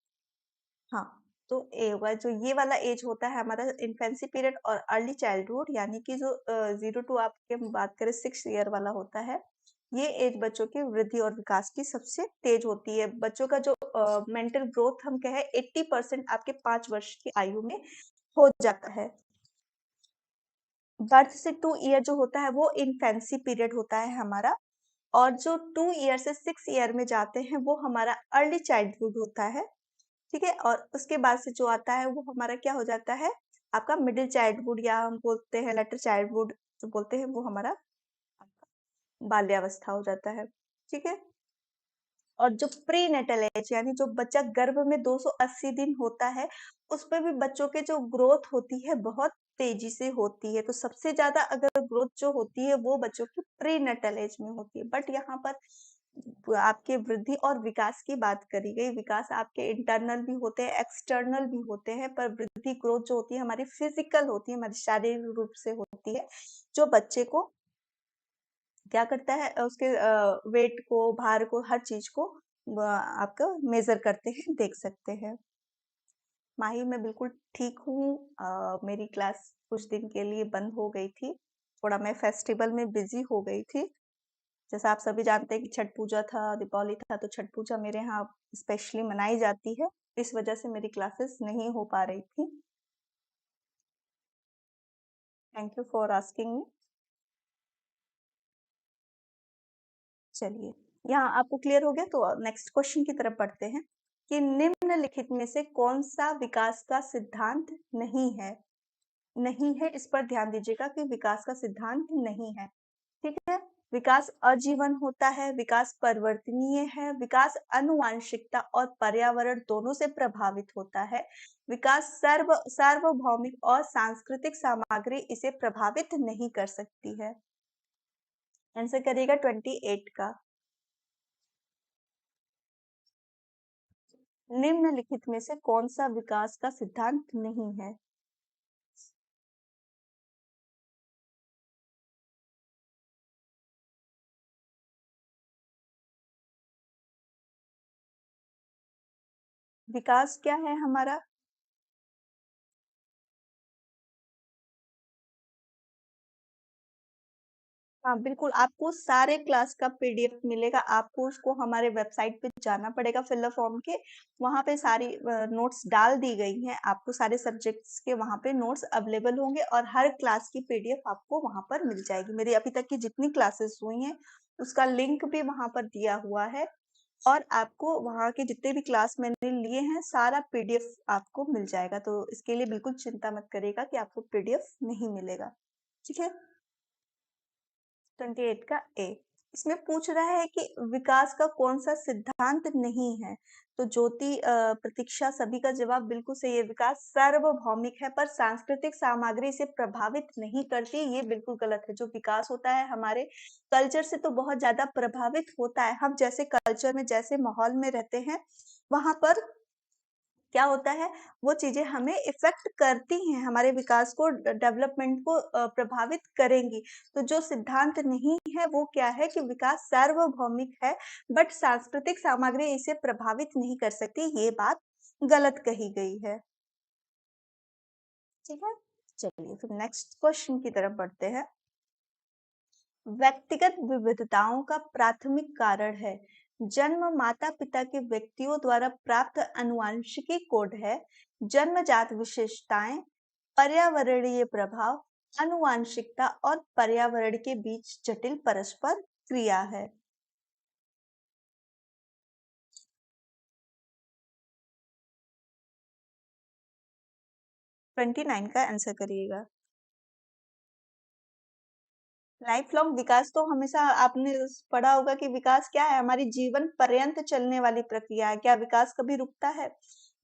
Speaker 1: हाँ, तो ए होगा, जो ये वाला एज होता है हमारा इन्फेंसी पीरियड और अर्ली चाइल्डहुड, यानी कि जो 0 to आपके हम बात करें 6 ईयर वाला होता है, ये एज बच्चों की वृद्धि और विकास की सबसे तेज होती है। बच्चों का जो मेंटल ग्रोथ हम कहें 80% आपके 5 वर्ष की आयु में हो जाता है। बर्थ से 2 ईयर जो होता है वो इन्फेंसी पीरियड होता है हमारा, और जो 2 ईयर से 6 ईयर में जाते हैं वो हमारा अर्ली चाइल्डहुड होता है। ठीक है, और उसके बाद से जो आता है वो हमारा क्या हो जाता है, आपका मिडिल चाइल्डहुड, या हम बोलते हैं लेटर चाइल्डहुड जो बोलते हैं, वो हमारा बाल्यावस्था हो जाता है। ठीक है, और जो प्री नेटल एज, यानी जो बच्चा गर्भ में 280 दिन होता है, उस पे भी बच्चों के जो ग्रोथ होती है बहुत तेजी से होती है। तो सबसे ज्यादा अगर ग्रोथ जो होती है वो बच्चों की प्री नेटल एज में होती है। बट यहाँ पर आपके वृद्धि और विकास की बात करी गई। विकास आपके इंटरनल भी होते हैं, एक्सटर्नल भी होते हैं, पर वृद्धि ग्रोथ जो होती है हमारी फिजिकल होती है, हमारी शारीरिक रूप से होती है, जो बच्चे को क्या करता है, उसके वेट को, भार को, हर चीज को आपका मेजर करते हैं, देख सकते हैं। माही, मैं बिल्कुल ठीक हूँ। मेरी क्लास कुछ दिन के लिए बंद हो गई थी, थोड़ा मैं फेस्टिवल में बिजी हो गई थी। जैसा आप सभी जानते हैं कि छठ पूजा था, दीपावली था, तो छठ पूजा मेरे यहाँ स्पेशली मनाई जाती है, इस वजह से मेरी क्लासेस नहीं हो पा रही थी। Thank you for asking me. चलिए, यहाँ आपको क्लियर हो गया, तो नेक्स्ट क्वेश्चन की तरफ बढ़ते हैं कि निम्नलिखित में से कौन सा विकास का सिद्धांत नहीं है। नहीं है, इस पर ध्यान दीजिएगा कि विकास का सिद्धांत नहीं है। ठीक है? विकास अजीवन होता है, विकास परिवर्तनीय है, विकास आनुवांशिकता और पर्यावरण दोनों से प्रभावित होता है। विकास सार्वभौमिक और सांस्कृतिक सामग्री इसे प्रभावित नहीं कर सकती है। आंसर करिएगा 28 का। निम्नलिखित में से कौन सा विकास का सिद्धांत नहीं है? विकास क्या है हमारा? हाँ, बिल्कुल, आपको सारे क्लास का पीडीएफ मिलेगा, आपको उसको हमारे वेबसाइट पे जाना पड़ेगा फिलअप फॉर्म के, वहाँ पे सारी नोट्स डाल दी गई हैं, आपको सारे सब्जेक्ट्स के वहाँ पे नोट्स अवेलेबल होंगे और हर क्लास की पीडीएफ आपको वहाँ पर मिल जाएगी। मेरी अभी तक की जितनी क्लासेस हुई हैं, उसका लिंक भी वहाँ पर दिया हुआ है और आपको वहाँ के जितने भी क्लास मैंने लिए हैं, सारा पीडीएफ आपको मिल जाएगा। तो इसके लिए बिल्कुल चिंता मत करिएगा कि आपको पीडीएफ नहीं मिलेगा, ठीक है? 28 का ए। इसमें पूछ रहा है कि विकास का कौन सा सिद्धांत नहीं है। तो ज्योति प्रतीक्षा सभी का जवाब बिल्कुल सही है। विकास सार्वभौमिक है पर सांस्कृतिक सामग्री से प्रभावित नहीं करती, ये बिल्कुल गलत है। जो विकास होता है हमारे कल्चर से तो बहुत ज्यादा प्रभावित होता है। हम जैसे कल्चर में जैसे माहौल में रहते हैं वहां पर क्या होता है, वो चीज़ें हमें इफ़ेक्ट करती हैं, हमारे विकास को डेवलपमेंट को प्रभावित करेंगी। तो जो सिद्धांत नहीं है वो क्या है कि विकास सार्वभौमिक है, बट सांस्कृतिक सामग्री इसे प्रभावित नहीं कर सकती, ये बात गलत कही गई है। ठीक है? चलिए फिर नेक्स्ट क्वेश्चन की तरफ बढ़ते हैं। व्यक्तिगत विविधताओं का प्राथमिक कारण है। जन्म माता-पिता के व्यक्तियों द्वारा प्राप्त आनुवंशिकी कोड है। जन्मजात विशेषताएं, पर्यावरणीय प्रभाव, आनुवंशिकता और पर्यावरण के बीच जटिल परस्पर क्रिया है। 29 का आंसर करिएगा। लाइफ लॉन्ग विकास तो हमेशा आपने पढ़ा होगा कि विकास क्या है, हमारी जीवन पर्यंत चलने वाली प्रक्रिया है। क्या विकास कभी रुकता है?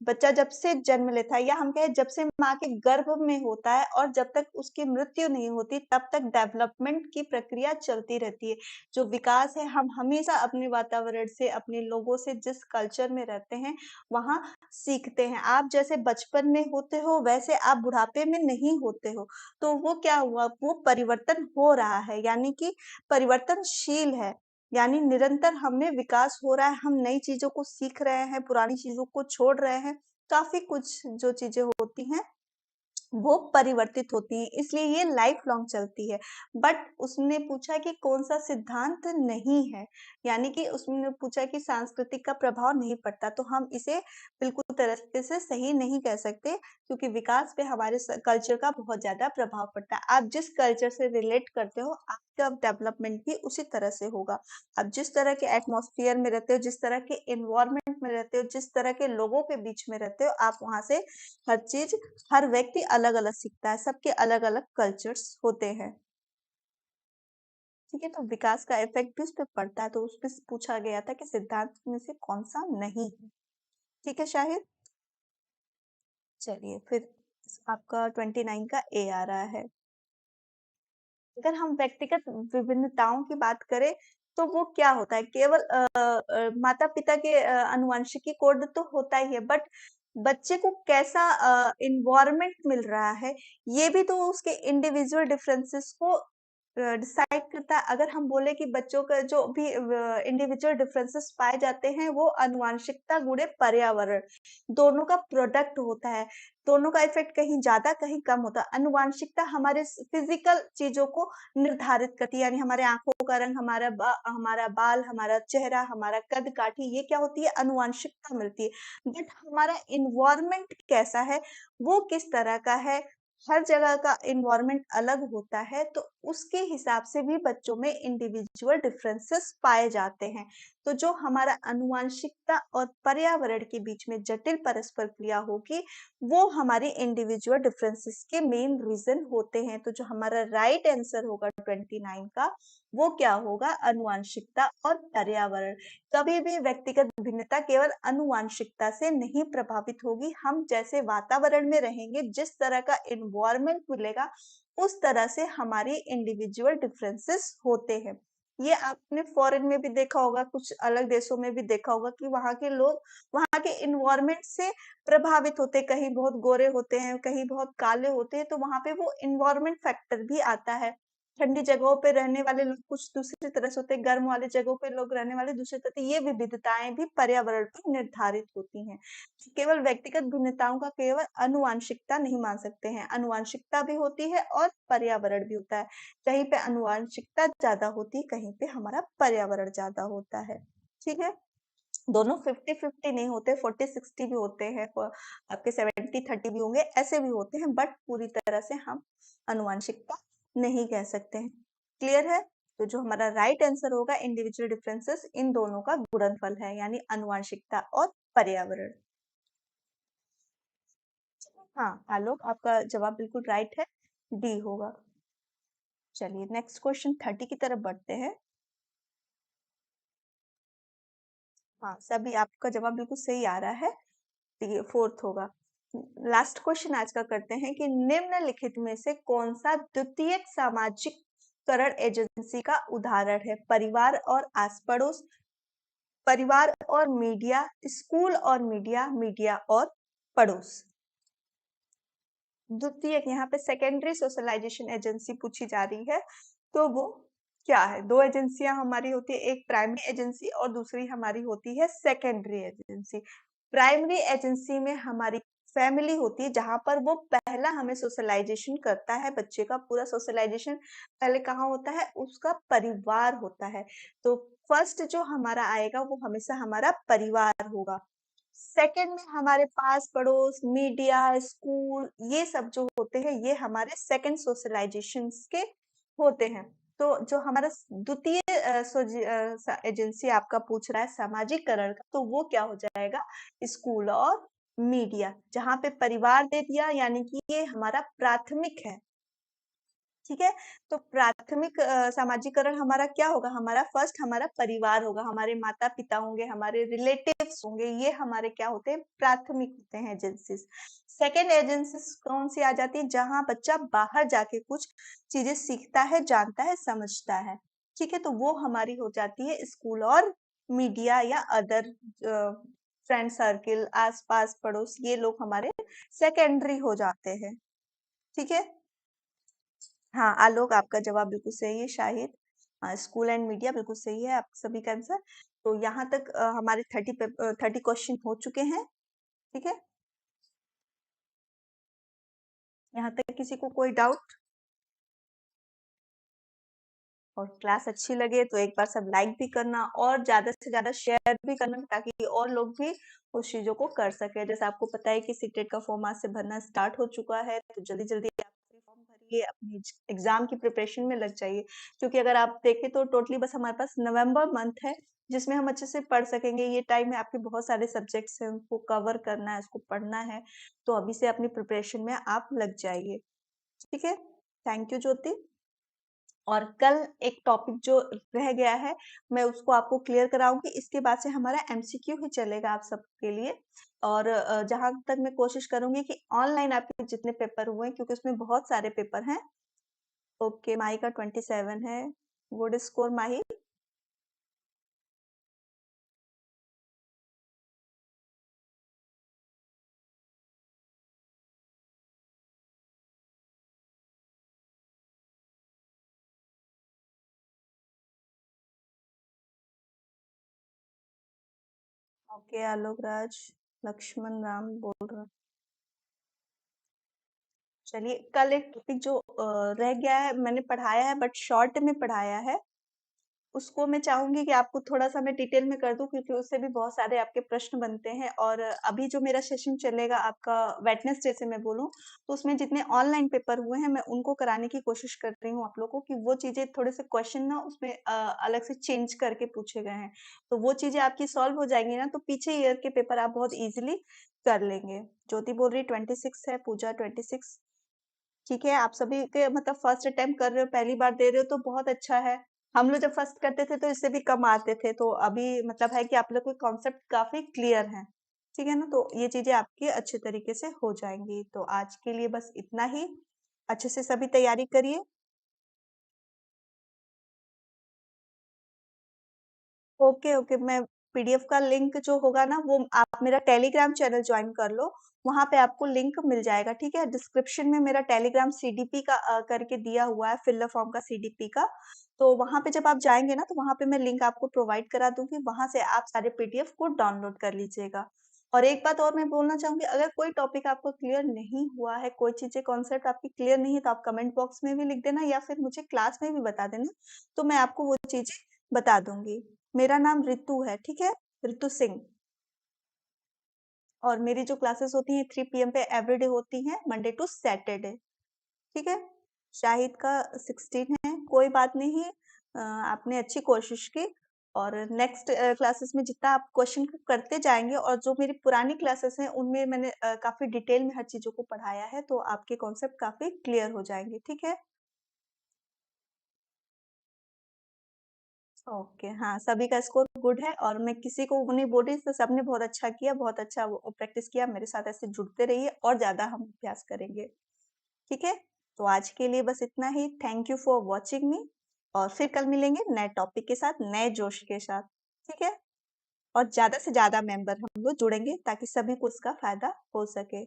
Speaker 1: बच्चा जब से जन्म लेता है या हम कहें जब से माँ के गर्भ में होता है और जब तक उसकी मृत्यु नहीं होती तब तक डेवलपमेंट की प्रक्रिया चलती रहती है। जो विकास है हम हमेशा अपने वातावरण से, अपने लोगों से, जिस कल्चर में रहते हैं वहाँ सीखते हैं। आप जैसे बचपन में होते हो वैसे आप बुढ़ापे में नहीं होते हो। तो वो क्या हुआ, वो परिवर्तन हो रहा है, यानी कि परिवर्तनशील है, यानी निरंतर हमें विकास हो रहा है, हम नई चीज़ों को सीख रहे हैं, पुरानी चीज़ों को छोड़ रहे हैं। काफ़ी कुछ जो चीज़ें होती हैं वो परिवर्तित होती हैं, इसलिए ये लाइफ लॉन्ग चलती है। बट उसने पूछा कि कौन-सा सिद्धांत नहीं है, यानी कि उसने पूछा कि सांस्कृतिक का प्रभाव नहीं पड़ता, तो हम इसे बिल्कुल तरीके से सही नहीं कह सकते क्योंकि विकास पे हमारे कल्चर का बहुत ज़्यादा प्रभाव पड़ता है। आप जिस कल्चर से रिलेट करते हो, आपका डेवलपमेंट भी उसी तरह से होगा। आप जिस तरह के एटमॉस्फेयर में रहते हो, जिस तरह के एनवायरनमेंट में रहते हो, जिस तरह के लोगों के बीच में रहते हो, आप वहाँ से हर चीज़, हर व्यक्ति अलग-अलग सीखता है, सबके अलग-अलग कल्चर्स होते हैं। ठीक है, तो विकास का इफ़ेक्ट भी उस पे पड़ता है, तो उसपे पूछा गया था कि सिद्धांत में से कौन-सा नहीं है। ठीक है शाहिद? चलिए फिर आपका 29 का ए आ रहा है। अगर हम व्यक्तिगत विभिन्नताओं की बात करें, तो वो क्या होता है? केवल माता-पिता के आनुवंशिकी कोड तो होता ही है, बट बच्चे को कैसा एनवायरनमेंट मिल रहा है, ये भी तो उसके इंडिविजुअल डिफरेंसेस को डिसाइड करता है। अगर हम बोले कि बच्चों का जो भी इंडिविजुअल डिफरेंसेस पाए जाते हैं, वो आनुवंशिकता गुणे पर्यावरण, दोनों का प्रोडक्ट होता है। दोनों का इफ़ेक्ट कहीं ज़्यादा, कहीं कम होता है। आनुवांशिकता हमारे फिज़िकल चीज़ों को निर्धारित करती है, यानी हमारे आँखों का रंग, हमारा बाल, हमारा चेहरा, हमारा कद-काठी, ये क्या होती है? आनुवांशिकता मिलती है। बट हमारा एनवायरनमेंट कैसा है, वो किस तरह का है, हर जगह का एनवायरनमेंट अलग होता है, तो उसके हिसाब से भी बच्चों में इंडिविजुअल डिफरेंसेस पाए जाते हैं। तो जो हमारा आनुवंशिकता और पर्यावरण के बीच में जटिल परस्पर क्रिया होगी, वो हमारे इंडिविजुअल डिफरेंसेस के मेन रीजन होते हैं। तो जो हमारा राइट आंसर होगा 29 का, वो क्या होगा? आनुवंशिकता और पर्यावरण। कभी भी व्यक्तिगत भिन्नता केवल आनुवंशिकता से नहीं प्रभावित होगी। हम जैसे वातावरण में रहेंगे, जिस तरह का एनवायरनमेंट मिलेगा, उस तरह से हमारे इंडिविजुअल डिफरेंसेस होते हैं। ये आपने फॉरेन में भी देखा होगा, कुछ अलग देशों में भी देखा होगा कि वहाँ के लोग वहाँ के एनवायरनमेंट से प्रभावित होते हैं। कहीं बहुत गोरे होते हैं, कहीं बहुत काले होते हैं, तो वहाँ पे वो एनवायरनमेंट फैक्टर भी आता है। ठंडी जगहों पे रहने वाले लोग कुछ दूसरी तरह से होते हैं, गर्म वाली जगहों पे लोग रहने वाले दूसरी तरह से। ये विविधताएं भी पर्यावरण पर निर्धारित होती हैं। केवल व्यक्तिगत भिन्नताओं का केवल आनुवंशिकता नहीं मान सकते हैं। आनुवंशिकता भी होती है और पर्यावरण भी होता है। कहीं पे आनुवंशिकता ज्यादा होती है, कहीं पे हमारा पर्यावरण ज्यादा होता है। ठीक है, दोनों 50-50 नहीं होते, 40-60 भी होते हैं, आपके 70-30 भी होंगे, ऐसे भी होते हैं, बट पूरी तरह से हम आनुवंशिकता नहीं कह सकते हैं। क्लियर है? तो जो हमारा राइट आंसर होगा, इंडिविजुअल डिफरेंसेस इन दोनों का गुणनफल है, यानी आनुवंशिकता और पर्यावरण। हाँ आलोक, आपका जवाब बिल्कुल राइट है, डी होगा। चलिए नेक्स्ट क्वेश्चन 30 की तरफ बढ़ते हैं। हाँ, सभी आपका जवाब बिल्कुल सही आ रहा है, फोर्थ होगा। लास्ट क्वेश्चन आज का करते हैं कि निम्नलिखित में से कौन सा द्वितीयक सामाजिककरण एजेंसी का उदाहरण है? परिवार और आस पड़ोस, परिवार और मीडिया, स्कूल और मीडिया, मीडिया और पड़ोस। द्वितीयक, यहाँ पे सेकेंडरी सोशलाइजेशन एजेंसी पूछी जा रही है, तो वो क्या है? दो एजेंसियां हमारी होती है, एक प्राइमरी एजेंसी और दूसरी हमारी होती है सेकेंडरी एजेंसी। प्राइमरी एजेंसी में हमारी फैमिली होती है, जहां पर वो पहला हमें सोशलाइजेशन करता है। बच्चे का पूरा सोशलाइजेशन पहले कहाँ होता है? उसका परिवार होता है। तो फर्स्ट जो हमारा आएगा वो हमेशा हमारा परिवार होगा। सेकंड में हमारे पास पड़ोस, मीडिया, स्कूल, ये सब जो होते हैं, ये हमारे सेकंड सोशलाइजेशन के होते हैं। तो जो हमारा द्वितीय एजेंसी आपका पूछ रहा है सामाजिकरण का, तो वो क्या हो जाएगा? स्कूल और मीडिया। जहां पे परिवार दे दिया, यानी कि ये हमारा प्राथमिक है। ठीक है, तो प्राथमिक सामाजिकरण हमारा क्या होगा? हमारा फर्स्ट हमारा परिवार होगा, हमारे माता पिता होंगे, हमारे रिलेटिव्स होंगे, ये हमारे क्या होते हैं? प्राथमिक होते हैं एजेंसीज। सेकेंड एजेंसीज कौन सी आ जाती है? जहां बच्चा बाहर जाके कुछ चीजें सीखता है, जानता है, समझता है। ठीक है, तो वो हमारी हो जाती है स्कूल और मीडिया या अदर फ्रेंड सर्किल, आस पास पड़ोस, ये लोग हमारे सेकेंडरी हो जाते हैं। ठीक है, हाँ आलोक, आपका जवाब बिल्कुल सही है। शाहिद, स्कूल एंड मीडिया बिल्कुल सही है आप सभी का आंसर। तो यहाँ तक हमारे 30 क्वेश्चन हो चुके हैं। ठीक है, यहाँ तक किसी को कोई डाउट? और क्लास अच्छी लगे तो एक बार सब लाइक भी करना और ज्यादा से ज्यादा शेयर भी करना, ताकि और लोग भी उस चीजों को कर सके। जैसे आपको पता है कि सीटेट का फॉर्म आज से भरना स्टार्ट हो चुका है, तो जल्दी जल्दी आप फॉर्म भरिए, अपनी एग्जाम की प्रिपरेशन में लग जाइए। क्योंकि अगर आप देखें तो टोटली बस हमारे पास नवंबर मंथ है, जिसमें हम अच्छे से पढ़ सकेंगे। ये टाइम में आपके बहुत सारे सब्जेक्ट्स हैं, उनको कवर करना है, उसको पढ़ना है। तो अभी से अपनी प्रिपरेशन में आप लग जाइए। ठीक है, थैंक यू ज्योति। और कल एक टॉपिक जो रह गया है, मैं उसको आपको क्लियर कराऊंगी। इसके बाद से हमारा एमसीक्यू ही चलेगा आप सबके लिए। और जहां तक मैं कोशिश करूंगी कि ऑनलाइन आपके जितने पेपर हुए हैं, क्योंकि उसमें बहुत सारे पेपर हैं। ओके, माही का 27 है। गुड स्कोर माही। ओके, आलोक राज, लक्ष्मण राम बोल रहा। चलिए, कल एक टॉपिक जो रह गया है, मैंने पढ़ाया है बट शॉर्ट में पढ़ाया है। उसको मैं चाहूँगी कि आपको थोड़ा-सा मैं डिटेल में कर दूँ क्योंकि उससे भी बहुत सारे आपके प्रश्न बनते हैं और अभी जो मेरा सेशन चलेगा आपका वेडनेसडे से मैं बोलूँ, तो उसमें जितने ऑनलाइन पेपर हुए हैं, मैं उनको कराने की कोशिश कर रही हूँ आप लोगों को कि वो चीज़ें थोड़े-से क्वेश्चन ना उसमें अलग से चेंज करके पूछे गए हैं। तो वो चीज़ें आपकी सॉल्व हो जाएँगी ना, तो पीछे ईयर के पेपर आप बहुत ईज़िली कर लेंगे। ज्योति बोल रही 26 है, पूजा 26 ठीक है, आप सभी के मतलब फर्स्ट अटेम्प्ट कर रहे हो, पहली बार दे रहे हो तो बहुत अच्छा है। हम लोग जब फर्स्ट करते थे तो इससे भी कम आते थे, तो अभी मतलब है कि आप लोग को कॉन्सेप्ट काफ़ी क्लियर है। ठीक है ना? तो ये चीज़ें आपकी अच्छे तरीके से हो जाएँगी। तो आज के लिए बस इतना ही। अच्छे से सभी तैयारी करिए। Okay, okay. मैं पीडीएफ का लिंक जो होगा ना वो आप मेरा टेलीग्राम चैनल जॉइन कर लो, वहाँ पे आपको लिंक मिल जाएगा, ठीक है? डिस्क्रिप्शन में मेरा टेलीग्राम सीडीपी का करके दिया हुआ है, फिल द फॉर्म का सीडीपी का। तो वहाँ पे जब आप जाएँगे ना, तो वहाँ पे मैं लिंक आपको प्रोवाइड करा दूँगी, वहाँ से आप सारे पीडीएफ को डाउनलोड कर लीजिएगा। और एक बात और मैं बोलना चाहूँगी, अगर कोई टॉपिक आपको क्लियर नहीं हुआ है, कोई चीज़ें कॉन्सेप्ट आपकी क्लियर नहीं है, तो आप कमेंट बॉक्स में भी लिख देना या फिर मुझे क्लास में भी बता देना, तो मैं आपको वो चीज़ें बता दूँगी। मेरा नाम रितु है, ठीक है? रितु सिंह और मेरी जो क्लासेस होती हैं 3 पीएम पे एवरीडे होती हैं, मंडे टू सैटरडे, ठीक है? शाहिद का 16 है, कोई बात नहीं आपने अच्छी कोशिश की और नेक्स्ट क्लासेस में जितना आप क्वेश्चन करते जाएँगे और जो मेरी पुरानी क्लासेस हैं, उनमें मैंने काफ़ी डिटेल में हर चीज़ों को पढ़ाया है, तो आपके कॉन्सेप्ट काफ़ी क्लियर हो जाएँगे, ठीक है? ओके, हाँ, सभी का स्कोर गुड है और मैं किसी को वो नहीं बोल रही तो सबने बहुत अच्छा किया, बहुत अच्छा वो प्रैक्टिस किया। मेरे साथ ऐसे जुड़ते रहिए और ज़्यादा हम अभ्यास करेंगे, ठीक है? तो आज के लिए बस इतना ही। Thank you for watching me और फिर कल मिलेंगे नए टॉपिक के साथ, नए जोश के साथ, ठीक है? और ज़्यादा से ज़्यादा मेंबर हम लोग जुड़ेंगे ताकि सभी को इसका फ़ायदा हो सके।